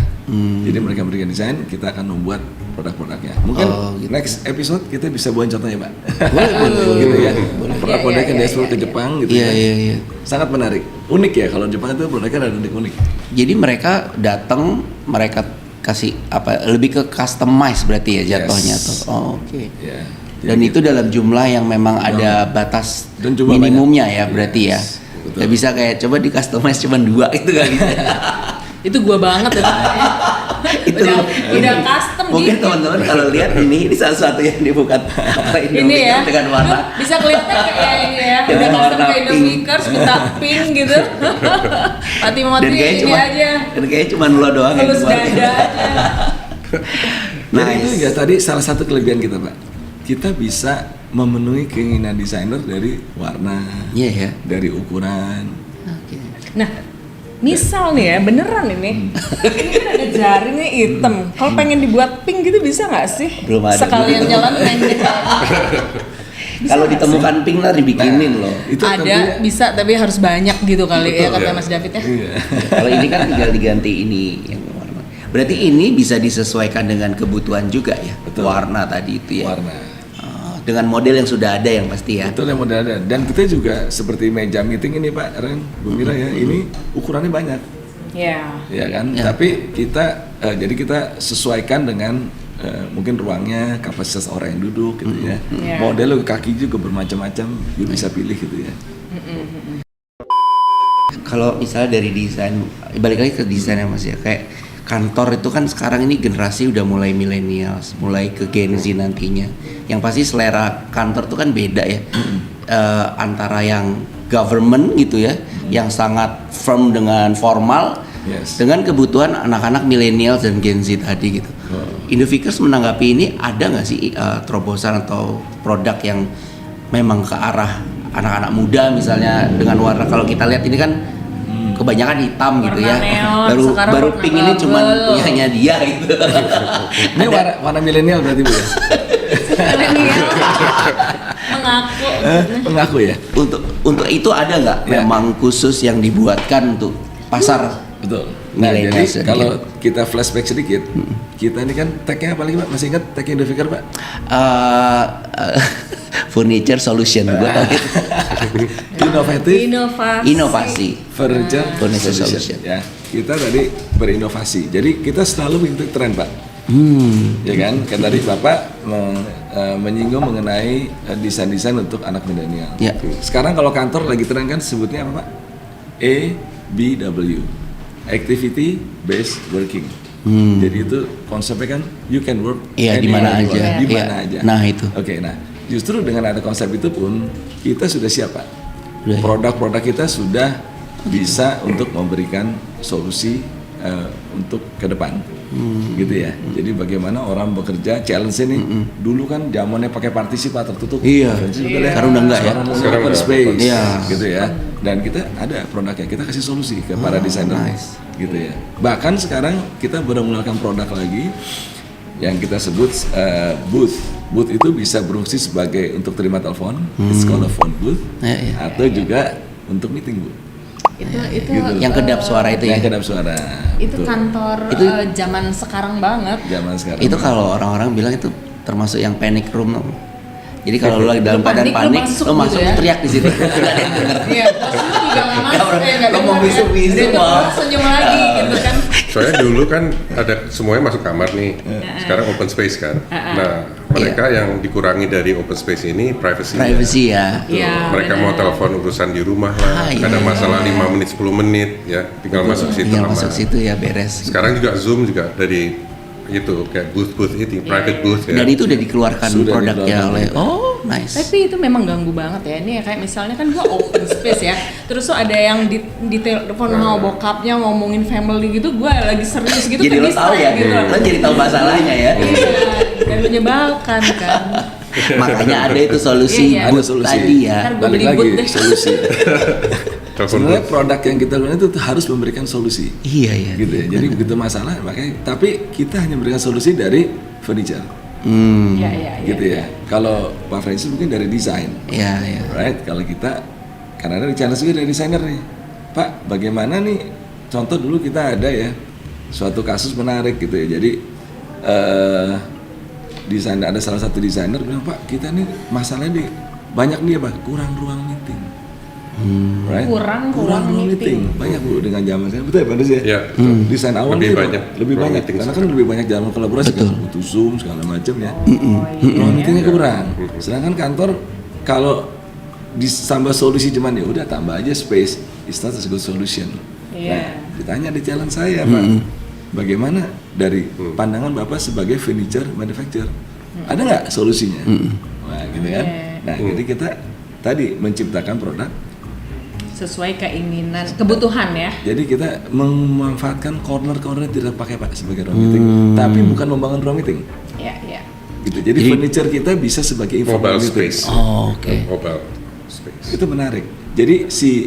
Jadi mereka berikan desain, kita akan membuat produk-produknya. Mungkin gitu. next episode kita bisa buat contohnya, Pak. Boleh. Gitu ya. Produk-produk yang diekspor ke Jepang gitu Iya, ya. iya. Sangat menarik. Unik ya, kalau Jepang itu produknya ada unik-unik. Jadi mereka datang, mereka kasih apa? Lebih ke customize berarti ya jatuhnya Yes. tuh. Oh, oke. Ya. Dan itu dalam jumlah yang memang ada batas Dan jumlah minimumnya banyak. ya berarti ya. Yes, betul. Nggak bisa kayak coba di customize cuma 2 itu kan. Itu gua banget ya. Itu udah custom mungkin gitu. teman-teman kalau lihat ini salah satu yang dibuka apa Ini ya, dengan warna bisa kelihatan kayak ini ya, Dengan udah custom warna kayak pink. Indomakers, kita pink gitu. Mati-mati dan kayaknya ini cuma aja, lo doang yang halus buat. dada aja. Nah itu Nice. juga tadi salah satu kelebihan kita, Pak. Kita bisa memenuhi keinginan desainer dari warna, Iya ya. dari ukuran. Oke. Nah, misal nih ya, beneran ini kan ada jaringnya hitam. Kalau pengen dibuat pink gitu bisa nggak sih? Belum ada. Sekalian jalan pengen. Kalau ditemukan pink lah dibikinin loh. Itu Ada, tentunya- bisa, tapi harus banyak gitu kali ya, Betul, kata ya. Mas David ya. Iya. Kalau ini kan tinggal diganti ini yang warna. Berarti ini bisa disesuaikan dengan kebutuhan juga ya. Betul. Warna tadi itu ya. Warna. Dengan model yang sudah ada yang pasti ya. Betul yang model ada. Dan kita juga seperti meja meeting ini, Pak Ren, Bu Mira ya, ini ukurannya banyak, Ya. ya kan? Ya. Tapi kita jadi kita sesuaikan dengan mungkin ruangnya, kapasitas orang yang duduk gitu ya. Ya. Model kaki juga bermacam-macam, you bisa pilih gitu ya. Kalau misalnya dari desain, balik lagi ke desainnya Mas ya, kayak kantor itu kan sekarang ini generasi udah mulai millennials, mulai ke Gen Z nantinya. Yang pasti selera kantor tuh kan beda ya, antara yang government gitu ya, yang sangat firm dengan formal, Yes. dengan kebutuhan anak-anak millennials dan Gen Z tadi gitu. Indovikers menanggapi ini ada nggak sih terobosan atau produk yang memang ke arah anak-anak muda misalnya dengan warna, kalau kita lihat ini kan kebanyakan hitam gitu Warna ya. neon, sekarang Baru warna pink ini cuman bubble. punyanya dia gitu. Ini warna milenial berarti Bu ya? Milenial mengaku. Pengaku ya? Untuk itu ada nggak Ya. memang khusus yang dibuatkan untuk pasar? Betul. Nah, Millennial jadi sedikit. kalau kita flashback sedikit, kita ini kan tagnya apa lagi, Pak? Masih ingat tag Indoviker, Pak? Furniture solution gua tahu itu. Inovatif Inovasi. Furniture Furniture Solution. Solution. Ya, kita tadi berinovasi. Jadi kita selalu mengikuti tren, Pak. Ya kan? Kan tadi Bapak menyinggung mengenai desain-desain untuk anak milenial. Ya. Sekarang kalau kantor lagi tren kan sebutnya apa, Pak? ABW. Activity Based Working. Jadi itu konsepnya kan you can work Iya, di mana anywhere, aja. di mana Iya. aja. Nah, itu. Oke, nah justru dengan ada konsep itu pun kita sudah siap, Pak. Udah. Produk-produk kita sudah bisa untuk memberikan solusi untuk ke depan, gitu ya. Jadi bagaimana orang bekerja, challenge ini dulu kan zamannya pakai partisi Pak tertutup. Iya. Sekarang udah enggak ya. Sekarang open udah space, Iya. gitu ya. Dan kita ada produknya, kita kasih solusi ke para desainer, nice. gitu ya. Bahkan sekarang kita baru mengeluarkan produk lagi yang kita sebut booth. Booth itu bisa berfungsi sebagai untuk terima telepon, it's called a phone booth, Ya, ya. atau juga untuk meeting, Bu. Itu Gitu. Yang kedap suara itu ya. Yang kedap suara. itu Betul. kantor Itu- zaman sekarang banget. Zaman sekarang. Itu kalau orang-orang bilang itu termasuk yang panic room. Jadi kalau lu lagi dalam Lu keadaan panik, lu panik, masuk lu gitu masuk ya. teriak di situ. Nggak ada yang denger. Iya, bos lu juga nggak masuk, nggak Lo mau dengar ya. bisu-bisu, Udah itu Bos. senyum lagi gitu kan. Soalnya dulu kan ada semuanya masuk kamar nih, sekarang open space kan. Nah, mereka yang dikurangi dari open space ini privacy. Privacy ya. Iya, Mereka mau benar. telepon urusan di rumah lah, Ah, iya, ada iya, masalah 5 menit 10 menit ya, tinggal masuk situ Tinggal aman. masuk situ ya beres. Sekarang juga Zoom juga dari itu kayak booth itu private booth ya. Dan itu udah dikeluarkan Sudah produknya dikeluarkan. oleh. Oh, nice. Tapi itu memang ganggu banget ya. Ini ya kayak misalnya kan gua open space ya. Terus tuh ada yang di telepon sama bokapnya ngomongin family gitu, gua lagi serius gitu Jadi lo tahu ya, gitu. lo jadi tahu masalahnya ya. Iya, dan menyebalkan kan. Makanya ada itu solusi Iya, iya. Ada booth solusi. tadi ya. Ntar gua Balik beli lagi boot deh. solusi. Telepon Sebenarnya booth. produk yang kita lakukan itu harus memberikan solusi. Iya iya. Gitu ya. Jadi begitu masalah makanya tapi kita hanya memberikan solusi dari furniture. Iya, iya, iya. Gitu ya. Kalau Pak Francis mungkin dari desain. Iya iya. Right? Kalau kita karena ada challenge juga dari desainer nih. Pak, bagaimana nih? Contoh dulu kita ada ya suatu kasus menarik gitu ya. Jadi desainer, ada salah satu desainer bilang, Pak, kita nih masalahnya banyak nih Pak, kurang ruang meeting. Right? Kurang ruang meeting. Banyak Bu dengan zaman sekarang, betul ya Pak Des ya? Iya. Desain awal Lebih nih, banyak lebih ruang banyak meeting karena kan sekarang. lebih banyak zaman kolaborasi kan, butuh Zoom segala macam ya. Iya. Ruang meetingnya kurang. Sedangkan kantor kalau ditambah solusi cuman ya udah tambah aja space, it's not a good solution. Iya. Nah, ditanya di challenge saya Pak, bagaimana dari pandangan Bapak sebagai furniture manufacturer, ada nggak solusinya? Nah gitu kan. Nah jadi kita tadi menciptakan produk. Sesuai keinginan, kebutuhan ya. Jadi kita memanfaatkan corner-corner yang tidak pakai Pak sebagai ruang meeting, tapi bukan membangun ruang meeting. Iya. Gitu. Jadi furniture kita bisa sebagai informal Mobile meeting. space. Oh, oke. Mobile space. Itu menarik. Jadi si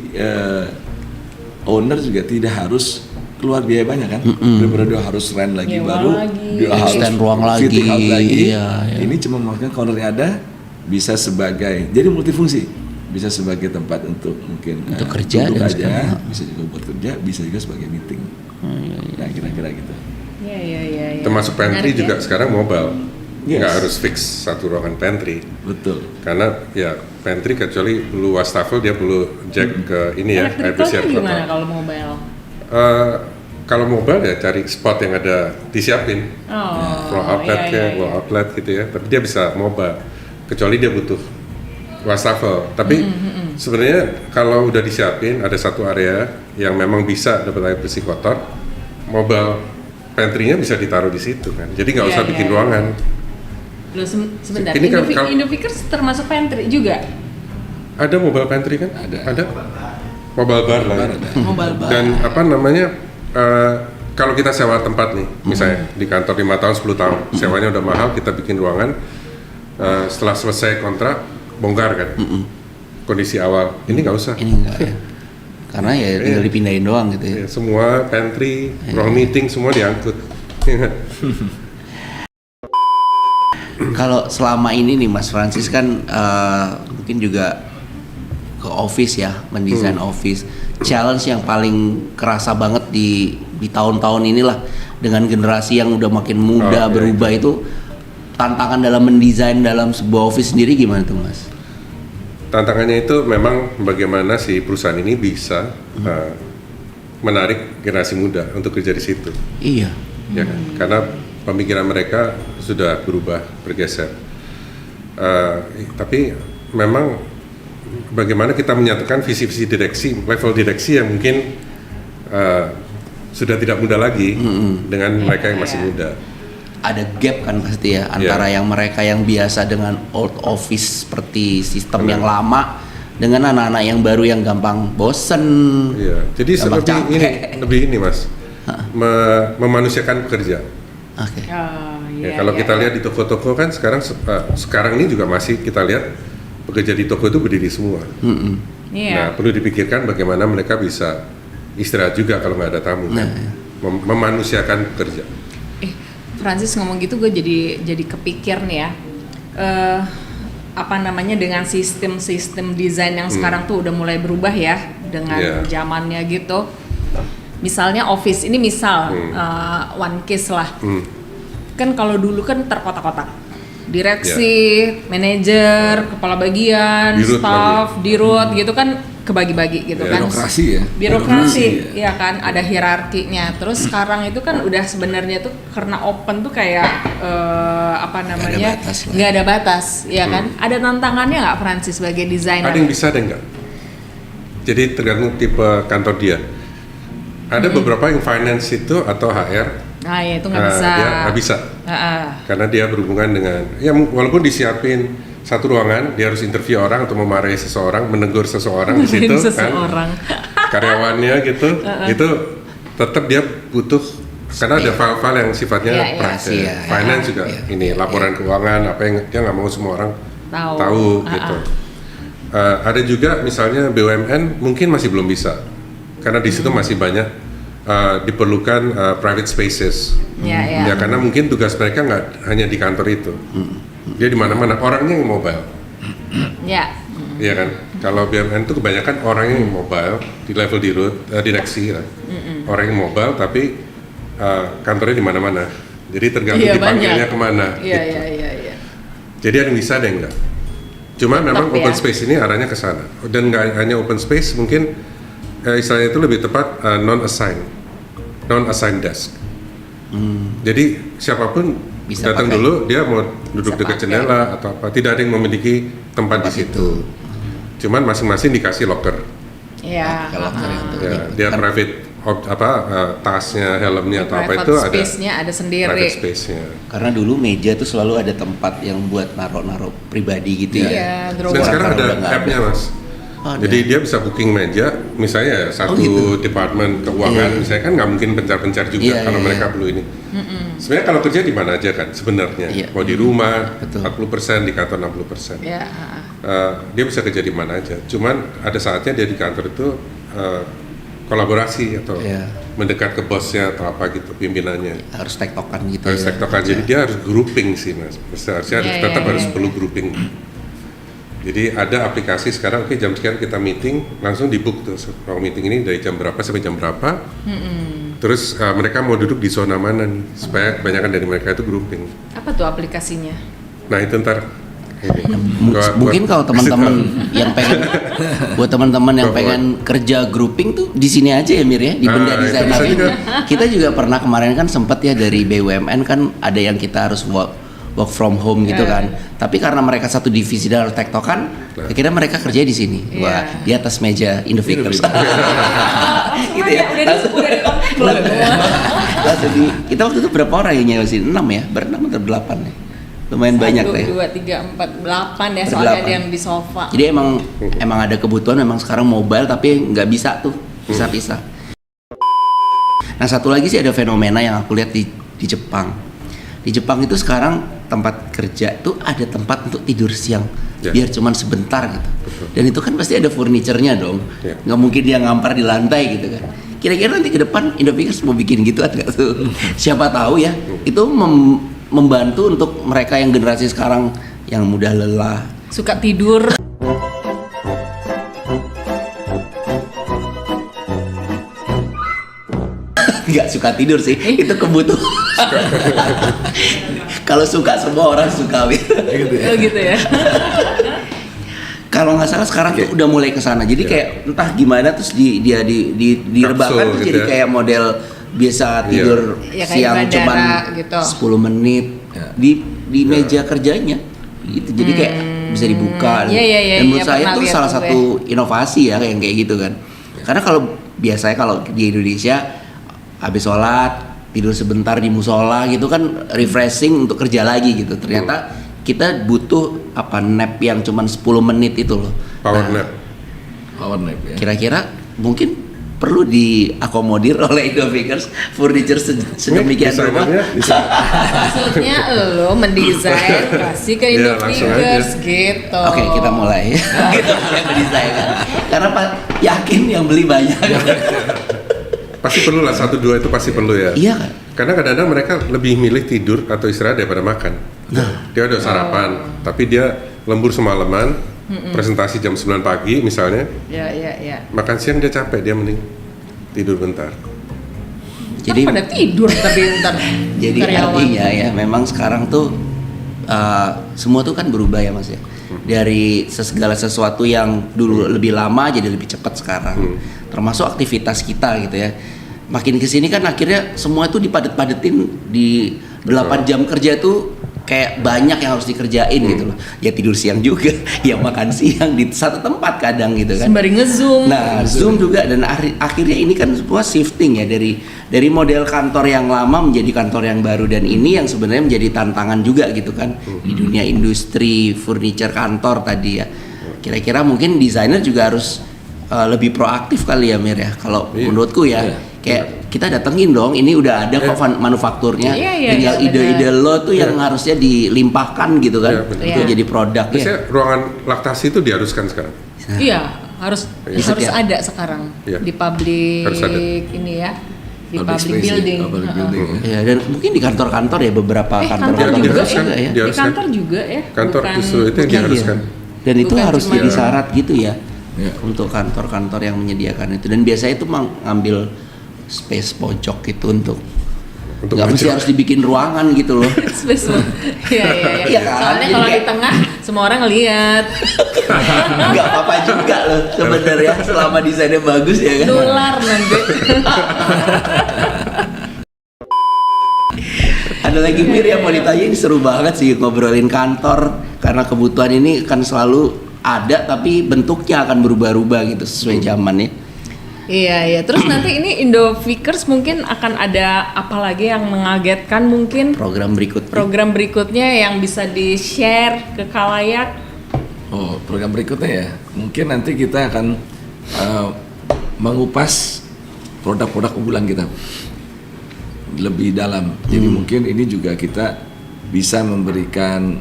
owner juga tidak harus keluar biaya banyak kan, daripada dia harus rent lagi Nyewa baru, lagi. dia harus Extend ruang fitting lagi. out lagi. Iya, iya. Ini cuma memakai corner yang ada, bisa sebagai, jadi multifungsi, bisa sebagai tempat untuk mungkin Untuk kerja duduk dan aja, sebagainya. bisa juga buat kerja, bisa juga sebagai meeting. Nah kira-kira gitu. Iya. Termasuk pantry Menarik juga ya. sekarang mobile. Yes. Nggak harus fix satu ruangan pantry. Betul. Karena ya pantry kecuali perlu wastafel dia perlu jack ke ini ya, air bersih Elektrikalnya air gimana kotor. kalau mobile? Kalau mobile ya cari spot yang ada disiapin. Oh, Wall outlet iya, kayak iya. wall outlet gitu ya. Tapi dia bisa mobile. Kecuali dia butuh wastafel. Tapi sebenarnya kalau udah disiapin ada satu area yang memang bisa dapat air bersih kotor, mobile pantry-nya bisa ditaruh di situ kan. Jadi nggak Iya, usah iya, bikin iya. ruangan. Loh, sebentar. Ini kan kalau- Indofikers termasuk pantry juga? Ada mobile pantry kan? Ada. Mobile bar lah. Ya. Mobile bar. Dan apa namanya? Kalau kita sewa tempat nih, misalnya di kantor 5 tahun, 10 tahun, sewanya udah mahal, kita bikin ruangan. Setelah selesai kontrak, bongkar kan? Kondisi awal. Ini nggak usah. Ini enggak ya. Karena ya tinggal dipindahin doang gitu ya. Ya, semua pantry, ruang meeting semua diangkut. Kalau selama ini nih Mas Francis kan mungkin juga ke office ya, mendesain office. Challenge yang paling kerasa banget di tahun-tahun inilah dengan generasi yang udah makin muda berubah itu tantangan dalam mendesain dalam sebuah office sendiri gimana tuh Mas? Tantangannya itu memang bagaimana si perusahaan ini bisa menarik generasi muda untuk kerja di situ. Iya. Ya kan? Karena pemikiran mereka sudah berubah, bergeser. Tapi memang bagaimana kita menyatukan visi-visi direksi, level direksi yang mungkin sudah tidak muda lagi dengan mereka yang masih muda. Ada gap kan pasti ya antara yang mereka yang biasa dengan old office seperti sistem yang lama dengan anak-anak yang baru yang gampang bosen. Iya. Jadi gampang lebih ini Mas, memanusiakan pekerja. Oke. Oh, Ya, kalau kita lihat di toko-toko kan sekarang ini juga masih kita lihat pekerja di toko itu berdiri semua. Iya. Nah, perlu dipikirkan bagaimana mereka bisa istirahat juga kalau nggak ada tamu kan. Memanusiakan pekerja. Francis ngomong gitu gue jadi kepikir nih ya. Apa namanya dengan sistem desain yang sekarang tuh udah mulai berubah ya dengan zamannya gitu. Misalnya office ini one case lah. Kan kalau dulu kan terkotak-kotak. Direksi, manajer, kepala bagian, Dirut staff, dirut gitu kan kebagi-bagi gitu kan. Birokrasi ya. Birokrasi ya kan ada hierarkinya. Terus sekarang itu kan udah sebenarnya tuh karena open tuh kayak apa namanya? Nggak ada batas ya kan. Ada tantangannya nggak Francis sebagai desainer? Ada yang bisa, ada yang enggak. Jadi tergantung tipe kantor dia. Ada beberapa yang finance itu atau HR. Nah ya itu nggak bisa. Dia nggak bisa. Karena dia berhubungan dengan, ya walaupun disiapin satu ruangan, dia harus interview orang atau memarahi seseorang, menegur seseorang di situ kan, karyawannya gitu, itu tetap dia butuh karena ada file-file yang sifatnya praktis, finance juga ini laporan keuangan apa yang dia nggak mau semua orang tahu gitu. Ada juga misalnya BUMN mungkin masih belum bisa karena di situ masih banyak diperlukan private spaces. Ya karena mungkin tugas mereka nggak hanya di kantor itu. Dia di mana-mana, orangnya yang mobile. Iya kan? Kalau BUMN itu kebanyakan orang yang mobile di level direksi lah. Orang yang mobile tapi kantornya di mana-mana. Jadi tergantung dipanggilnya kemana. Iya, gitu. iya. Jadi ada yang bisa, ada yang enggak. Cuma memang Tetap open ya. space ini arahnya ke sana. Dan nggak hanya open space, mungkin istilahnya itu lebih tepat non-assigned desk. Jadi siapapun Bisa datang pakai. dulu, dia mau duduk Bisa dekat pakai. jendela atau apa, tidak ada yang memiliki tempat di situ. Cuman masing-masing dikasih locker. Iya. Kalau Ya, dia private tasnya, helmnya atau apa Private itu ada space-nya ada sendiri. private space-nya. Karena dulu meja tuh selalu ada tempat yang buat naruh-naruh pribadi gitu ya. Iya, drawer. Dan sekarang Kalau ada udah nggak app-nya mas. Oh, ada. Jadi dia bisa booking meja, misalnya satu gitu. departemen keuangan, Iya. misalnya kan nggak mungkin pencar-pencar juga Iya, kalau iya, mereka iya. perlu ini. Sebenarnya kalau kerja di mana aja kan sebenarnya, Iya. mau di rumah Betul. 40%, di kantor 60%. Ya. Dia bisa kerja di mana aja. Cuman ada saatnya dia di kantor itu kolaborasi atau Iya. mendekat ke bosnya atau apa gitu, pimpinannya. Harus tektokan gitu. Harus ya. tektokan, jadi dia harus grouping sih mas. Seharusnya Iya, tetap iya, harus iya. perlu grouping. Jadi ada aplikasi sekarang, oke jam sekian kita meeting, langsung di book tuh ruang meeting ini dari jam berapa sampai jam berapa. Terus mereka mau duduk di zona mana nih, supaya kebanyakan dari mereka itu grouping. Apa tuh aplikasinya? Nah itu ntar. ini. Mungkin kalau teman-teman yang pengen buat teman-teman yang pengen kerja grouping tuh di sini aja ya Mir ya, di Benda itu Desain bisa Nabi. juga. Kita juga pernah kemarin kan sempet ya dari BUMN kan ada yang kita harus work from home gitu kan. Tapi karena mereka satu divisi dan harus tektokan, akhirnya mereka kerja di sini. Iya. Wah, di atas meja Indovikers. Gitu ya. Udah di kontak belum? Langsung kita waktu itu berapa orang yang nyewa sini? 6 ya? Berenam atau 8 ya? Lumayan banyak deh. 1, 2, 3, 4, 8 ya, soalnya Berdelapan. ada yang di sofa. Jadi emang ada kebutuhan memang sekarang mobile tapi nggak bisa tuh pisah-pisah. Nah satu lagi sih ada fenomena yang aku lihat di Jepang. Di Jepang itu sekarang tempat kerja tuh ada tempat untuk tidur siang, Ya. biar cuman sebentar gitu. Dan itu kan pasti ada furniturnya dong. Ya. Nggak mungkin dia ngampar di lantai gitu kan. Kira-kira nanti ke depan Indovikers mau bikin gitu nggak tuh? Siapa tahu ya. Itu membantu untuk mereka yang generasi sekarang yang mudah lelah. Suka tidur. Nggak suka tidur sih, itu kebutuhan. Kalau suka semua orang suka. Oh gitu ya. Kalau nggak salah sekarang tuh udah mulai ke sana. Jadi kayak entah gimana terus direbahkan Kapsul tuh gitu jadi ya. kayak model biasa tidur Ya, kayak siang bandara cuman gitu. 10 menit di meja kerjanya. Gitu. Jadi kayak bisa dibuka. Iya, iya, iya, Dan menurut iya, saya pernah tuh lihat salah tuh satu inovasi ya yang kayak gitu kan. Karena kalau biasanya kalau di Indonesia habis sholat tidur sebentar di musola gitu kan refreshing untuk kerja lagi gitu. Ternyata kita butuh nap yang cuman 10 menit itu loh. Power Nah, nap. Power nap ya. Kira-kira mungkin perlu diakomodir oleh Indovikers furniture sedemikian Ini rupa. desainernya Maksudnya lo mendesain kasih ke Iya, langsung Indovikers aja. gitu. Oke, kita mulai. Kita mulai mendesain kan. Karena Pak yakin yang beli banyak. Pasti perlu lah, 1-2 itu pasti perlu ya. Iya kan? Karena kadang-kadang mereka lebih milih tidur atau istirahat daripada makan. Dia udah sarapan, tapi dia lembur semalaman, presentasi jam 9 pagi misalnya, Ya, ya, ya. makan siang dia capek, dia mending tidur bentar. Jadi Pada tidur tapi ntar jadi karyawan. artinya ya memang sekarang tuh semua tuh kan berubah ya Mas ya. Dari segala sesuatu yang dulu lebih lama jadi lebih cepat sekarang. Termasuk aktivitas kita gitu ya. Makin kesini kan akhirnya semua itu dipadet-padetin di 8 jam kerja tuh kayak banyak yang harus dikerjain gitu loh. Ya tidur siang juga, ya makan siang di satu tempat kadang gitu kan. Sembari nge-zoom. Nah, Zoom juga dan akhirnya ini kan semua shifting ya dari model kantor yang lama menjadi kantor yang baru dan ini yang sebenarnya menjadi tantangan juga gitu kan di dunia industri furniture kantor tadi ya. Kira-kira mungkin desainer juga harus lebih proaktif kali ya Mir ya. Kalau menurutku ya kayak kita datengin dong, ini udah ada kok manufakturnya. Iya, iya, Tinggal iya, ide-ide lo tuh yang harusnya dilimpahkan gitu kan Iya, benar. untuk Iya. jadi produk ya. Biasanya ruangan laktasi itu diharuskan sekarang. Iya, harus Di harus setiap- ada sekarang Iya. di public Harus ada. ini ya. Di Public public space ya, building. public Heeh. building ya. Ya, dan mungkin di kantor-kantor ya beberapa Kantor kantor-kantor juga diharuskan, ya. Di diharuskan. kantor juga ya. Kantor bukan- justru itu yang Iya, diharuskan. Dan itu Bukan harus cuma- jadi syarat gitu ya. Iya. untuk kantor-kantor yang menyediakan itu, dan biasanya itu mengambil space pojok itu untuk nggak mesti maju. harus dibikin ruangan gitu loh. Space. Iya. Iya kan? Soalnya Jadi kalau di kayak- tengah semua orang ngelihat. Nggak apa-apa juga loh sebenarnya selama desainnya bagus ya kan. Nular nanti. Ada lagi Mir yang mau ditanya, ini seru banget sih ngobrolin kantor, karena kebutuhan ini kan selalu ada tapi bentuknya akan berubah-ubah gitu sesuai zaman ya. Iya. Terus nanti ini Indovikers mungkin akan ada apa lagi yang mengagetkan mungkin? Program berikutnya. Program berikutnya yang bisa di-share ke khalayak. Oh, program berikutnya ya. Mungkin nanti kita akan mengupas produk-produk unggulan kita lebih dalam. Jadi mungkin ini juga kita bisa memberikan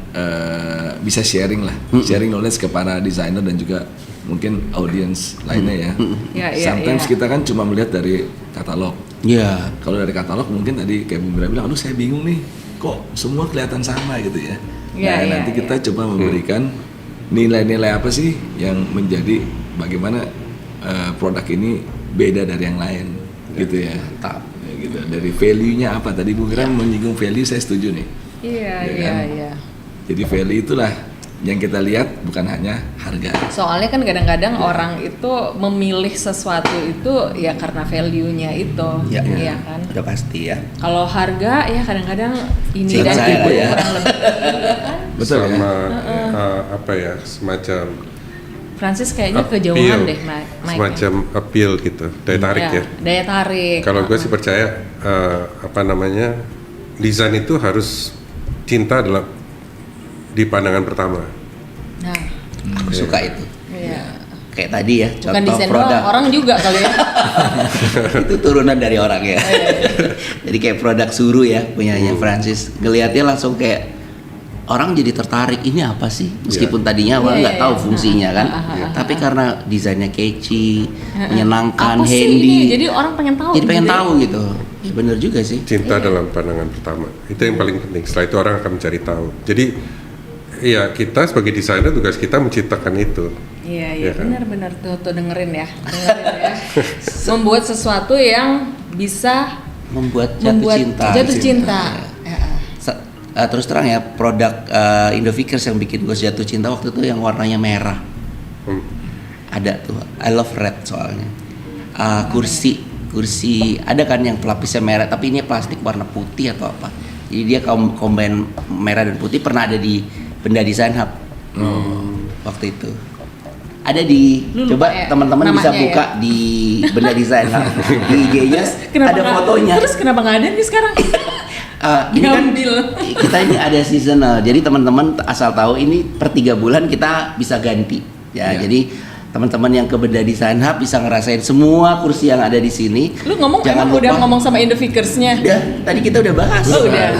bisa sharing lah, sharing knowledge kepada desainer dan juga mungkin audiens lainnya ya. Ya, Sometimes kita kan cuma melihat dari katalog. Iya. Kalau dari katalog mungkin tadi kayak Bung Mira bilang, aduh saya bingung nih, kok semua kelihatan sama gitu ya. Iya, Nah, nanti kita coba memberikan nilai-nilai apa sih yang menjadi bagaimana produk ini beda dari yang lain gitu ya. Mantap. Ya, gitu. Dari value-nya apa? Tadi Bung Mira menyinggung value, saya setuju nih. Iya. kan? Jadi value itulah yang kita lihat, bukan hanya harga. Soalnya kan kadang-kadang orang itu memilih sesuatu itu ya karena value-nya itu, Ya. iya kan. Udah pasti ya. Kalau harga ya kadang-kadang ini Seingat dan saya itu ya. kurang lebih iya kan. Betul ya? Sama apa ya, semacam Francis kayaknya appeal, kejauhan deh naik. semacam appeal gitu, daya tarik ya. Daya tarik. Kalau gue sih percaya desain itu harus cinta dalam di pandangan pertama. Nah, Aku suka itu. iya. Kayak tadi ya, Bukan contoh desain produk. doang, orang juga kali ya. Itu turunan dari orang ya. Jadi kayak produk Suru ya punyanya Francis. Ngelihatnya langsung kayak orang jadi tertarik, ini apa sih? Meskipun tadinya awal nggak tahu fungsinya kan. Tapi karena desainnya catchy, menyenangkan, Apa sih handy. ini? Jadi orang pengen tahu. Jadi pengen gitu ya. tahu gitu. Ya bener juga sih. Cinta dalam pandangan pertama, itu yang paling penting. Setelah itu orang akan mencari tahu. Jadi ya kita sebagai desainer tugas kita menciptakan itu. Iya, Ya kan? benar-benar tuh dengerin ya. Membuat sesuatu yang bisa Membuat jatuh cinta. Jatuh cinta. Ya. Terus terang ya, produk Indovikers yang bikin gue jatuh cinta waktu itu yang warnanya merah. Ada tuh, I love red soalnya. Kursi ada kan yang pelapisnya merah, tapi ini plastik warna putih atau apa. Jadi dia combine merah dan putih, pernah ada di Benda Design Hub waktu itu. Ada di, Lu coba lupa ya teman-teman bisa namanya buka di Benda Design Hub di IG-nya ada nggak- fotonya. Terus kenapa nggak ada nih sekarang? Ini kan Diambil. kita ini ada seasonal, jadi teman-teman asal tahu ini per 3 bulan kita bisa ganti ya. Ya. Jadi teman-teman yang ke Benda Design Hub bisa ngerasain semua kursi yang ada di sini. Lu ngomong Jangan emang udah lupa. ngomong sama Indovikers-nya? Udah, tadi kita udah bahas. Oh, udah.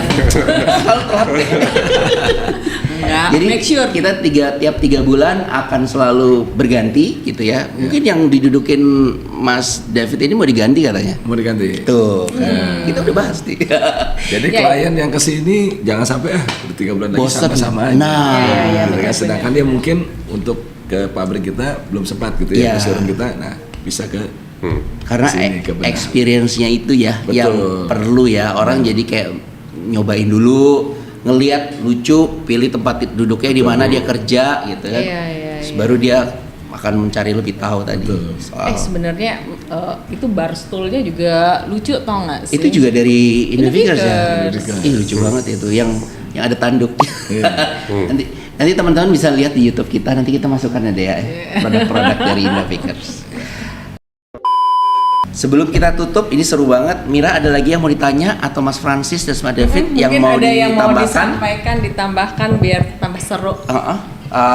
Kalau telat deh. Enggak, Jadi make sure. kita tiap 3 bulan akan selalu berganti gitu ya. Mungkin yang didudukin Mas David ini mau diganti katanya. Mau diganti. Tuh, kan. Kita udah bahas nih. Jadi Ya. klien yang kesini jangan sampai udah 3 bulan lagi Bosen. sama-sama aja. Nah. Ya, Gitu kan. benar, Sedangkan dia mungkin untuk ke pabrik kita belum sempat gitu ya, Iya. ke showroom kita. Nah, bisa ke Karena sini, ke Benar. experience-nya itu ya Betul. yang perlu ya, orang jadi kayak nyobain dulu, ngelihat lucu, pilih tempat duduknya di mana dia kerja gitu kan. Iya. Terus baru dia akan mencari lebih tahu tadi soal Sebenarnya itu bar stool-nya juga lucu tau nggak sih? itu juga dari Indovikers ya. Indovikers. Ih, lucu banget itu yang ada tanduk. Iya. Nanti teman-teman bisa lihat di YouTube kita, nanti kita masukkan ada ya produk-produk dari Indovikers. Sebelum kita tutup, ini seru banget. Mira, ada lagi yang mau ditanya atau Mas Francis dan Mas David yang Mungkin mau ada yang mau ditambahkan? disampaikan, ditambahkan biar tambah seru.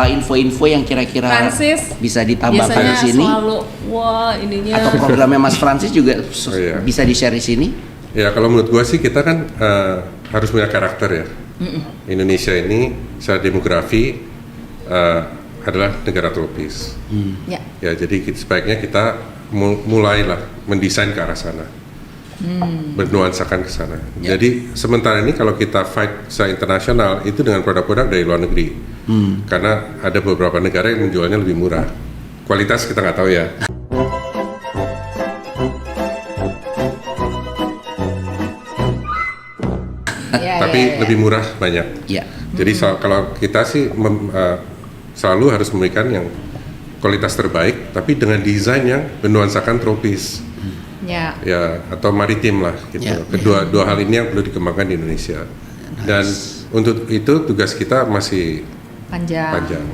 Info-info yang kira-kira Francis bisa ditambahkan biasanya di sini selalu wah ininya. atau programnya Mas Francis juga iya. bisa di-share di sini. Ya kalau menurut gua sih kita kan harus punya karakter ya. Indonesia ini secara demografi adalah negara tropis. Ya. Ya jadi sebaiknya kita mulailah mendesain ke arah sana, bernuansakan ke sana. Ya. Jadi sementara ini kalau kita fight secara internasional itu dengan produk-produk dari luar negeri, karena ada beberapa negara yang menjualnya lebih murah. Kualitas kita nggak tahu ya. Tapi lebih murah banyak. Ya. Jadi kalau kita sih selalu harus memberikan yang kualitas terbaik, tapi dengan desain yang bernuansakan tropis. Ya. Ya, atau maritim lah gitu. Ya. Dua hal ini yang perlu dikembangkan di Indonesia. Dan untuk itu tugas kita masih panjang.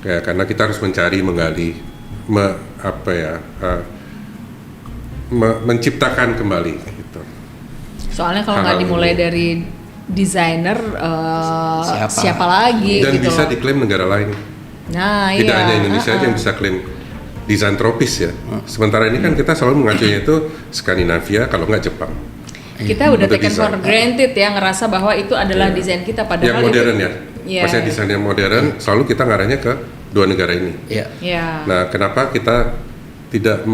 Ya, karena kita harus mencari, menggali, menciptakan kembali gitu. Soalnya kalau nggak Hal-hal dimulai ini. dari desainer, Siapa? siapa lagi? Dan gitu bisa loh. diklaim negara lain. Nah, Tidak iya. hanya Indonesia aja yang bisa klaim desain tropis ya. Sementara ini kan kita selalu mengacunya itu Skandinavia, kalau nggak Jepang. Kita udah Untuk taken desain. for granted ya, ngerasa bahwa itu adalah desain kita, padahal Yang modern itu, ya. Iya. Maksudnya desain yang modern, selalu kita ngarahnya ke dua negara ini. Ya. Ya. Nah, kenapa kita tidak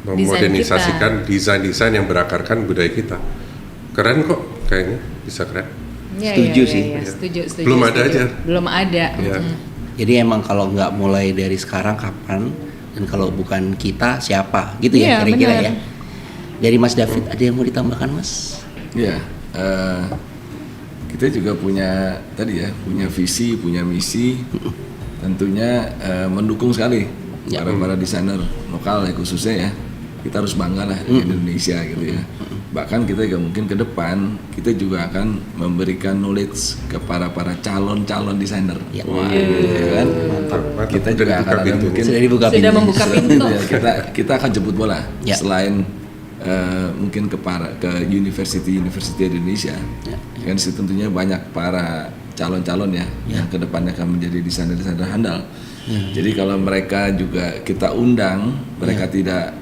memodernisasikan desain-desain yang berakarkan budaya kita? Keren kok, kayaknya bisa keren. Ya, Setuju ya, sih. ya, ya. Setuju. Belum ada aja. Belum ada. Ya. Jadi emang kalau nggak mulai dari sekarang kapan, dan kalau bukan kita siapa, gitu ya Iya, kira-kira benar. ya. Dari Mas David ada yang mau ditambahkan, Mas? Ya, kita juga punya tadi ya, punya visi, punya misi, tentunya mendukung sekali para desainer lokal ya khususnya ya. Kita harus bangga lah di Indonesia gitu ya. Bahkan kita juga mungkin ke depan kita juga akan memberikan knowledge ke para calon desainer. Ya. Ya kan? Mantap. Kita Udah juga dibuka akan ada pintu. mungkin Sudah dibuka Sudah pintu. membuka pintu. Ya, kita akan jemput bola Ya. selain mungkin ke university di Indonesia. Kan situ tentunya banyak para calon-calon ya yang kedepannya akan menjadi desainer handal. Jadi kalau mereka juga kita undang, mereka tidak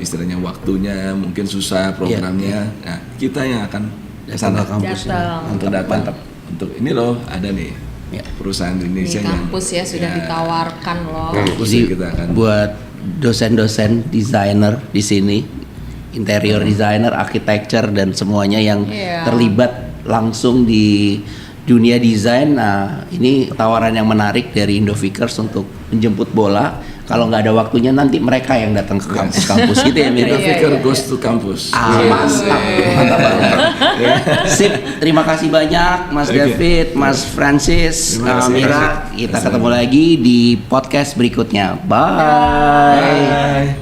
istilahnya waktunya mungkin susah programnya, nah kita yang akan Datang kesana ke kampus. Datang. untuk datang untuk ini loh ada nih Ya. perusahaan di Di Indonesia yang kampus ya sudah ditawarkan loh. kampus Jadi yang kita akan buat dosen-dosen desainer di sini, interior designer, architecture dan semuanya yang Iya. terlibat langsung di dunia desain. Nah, ini tawaran yang menarik dari Indofikers untuk menjemput bola. Kalau nggak ada waktunya nanti mereka yang datang ke kampus-kampus gitu ya, Miri. Iya, Fikir iya. goes to campus. Mantap banget. Sip, terima kasih banyak Mas Oke. David, Mas Francis, Terima kasih. Mira. Kita ketemu lagi di podcast berikutnya. Bye. Bye.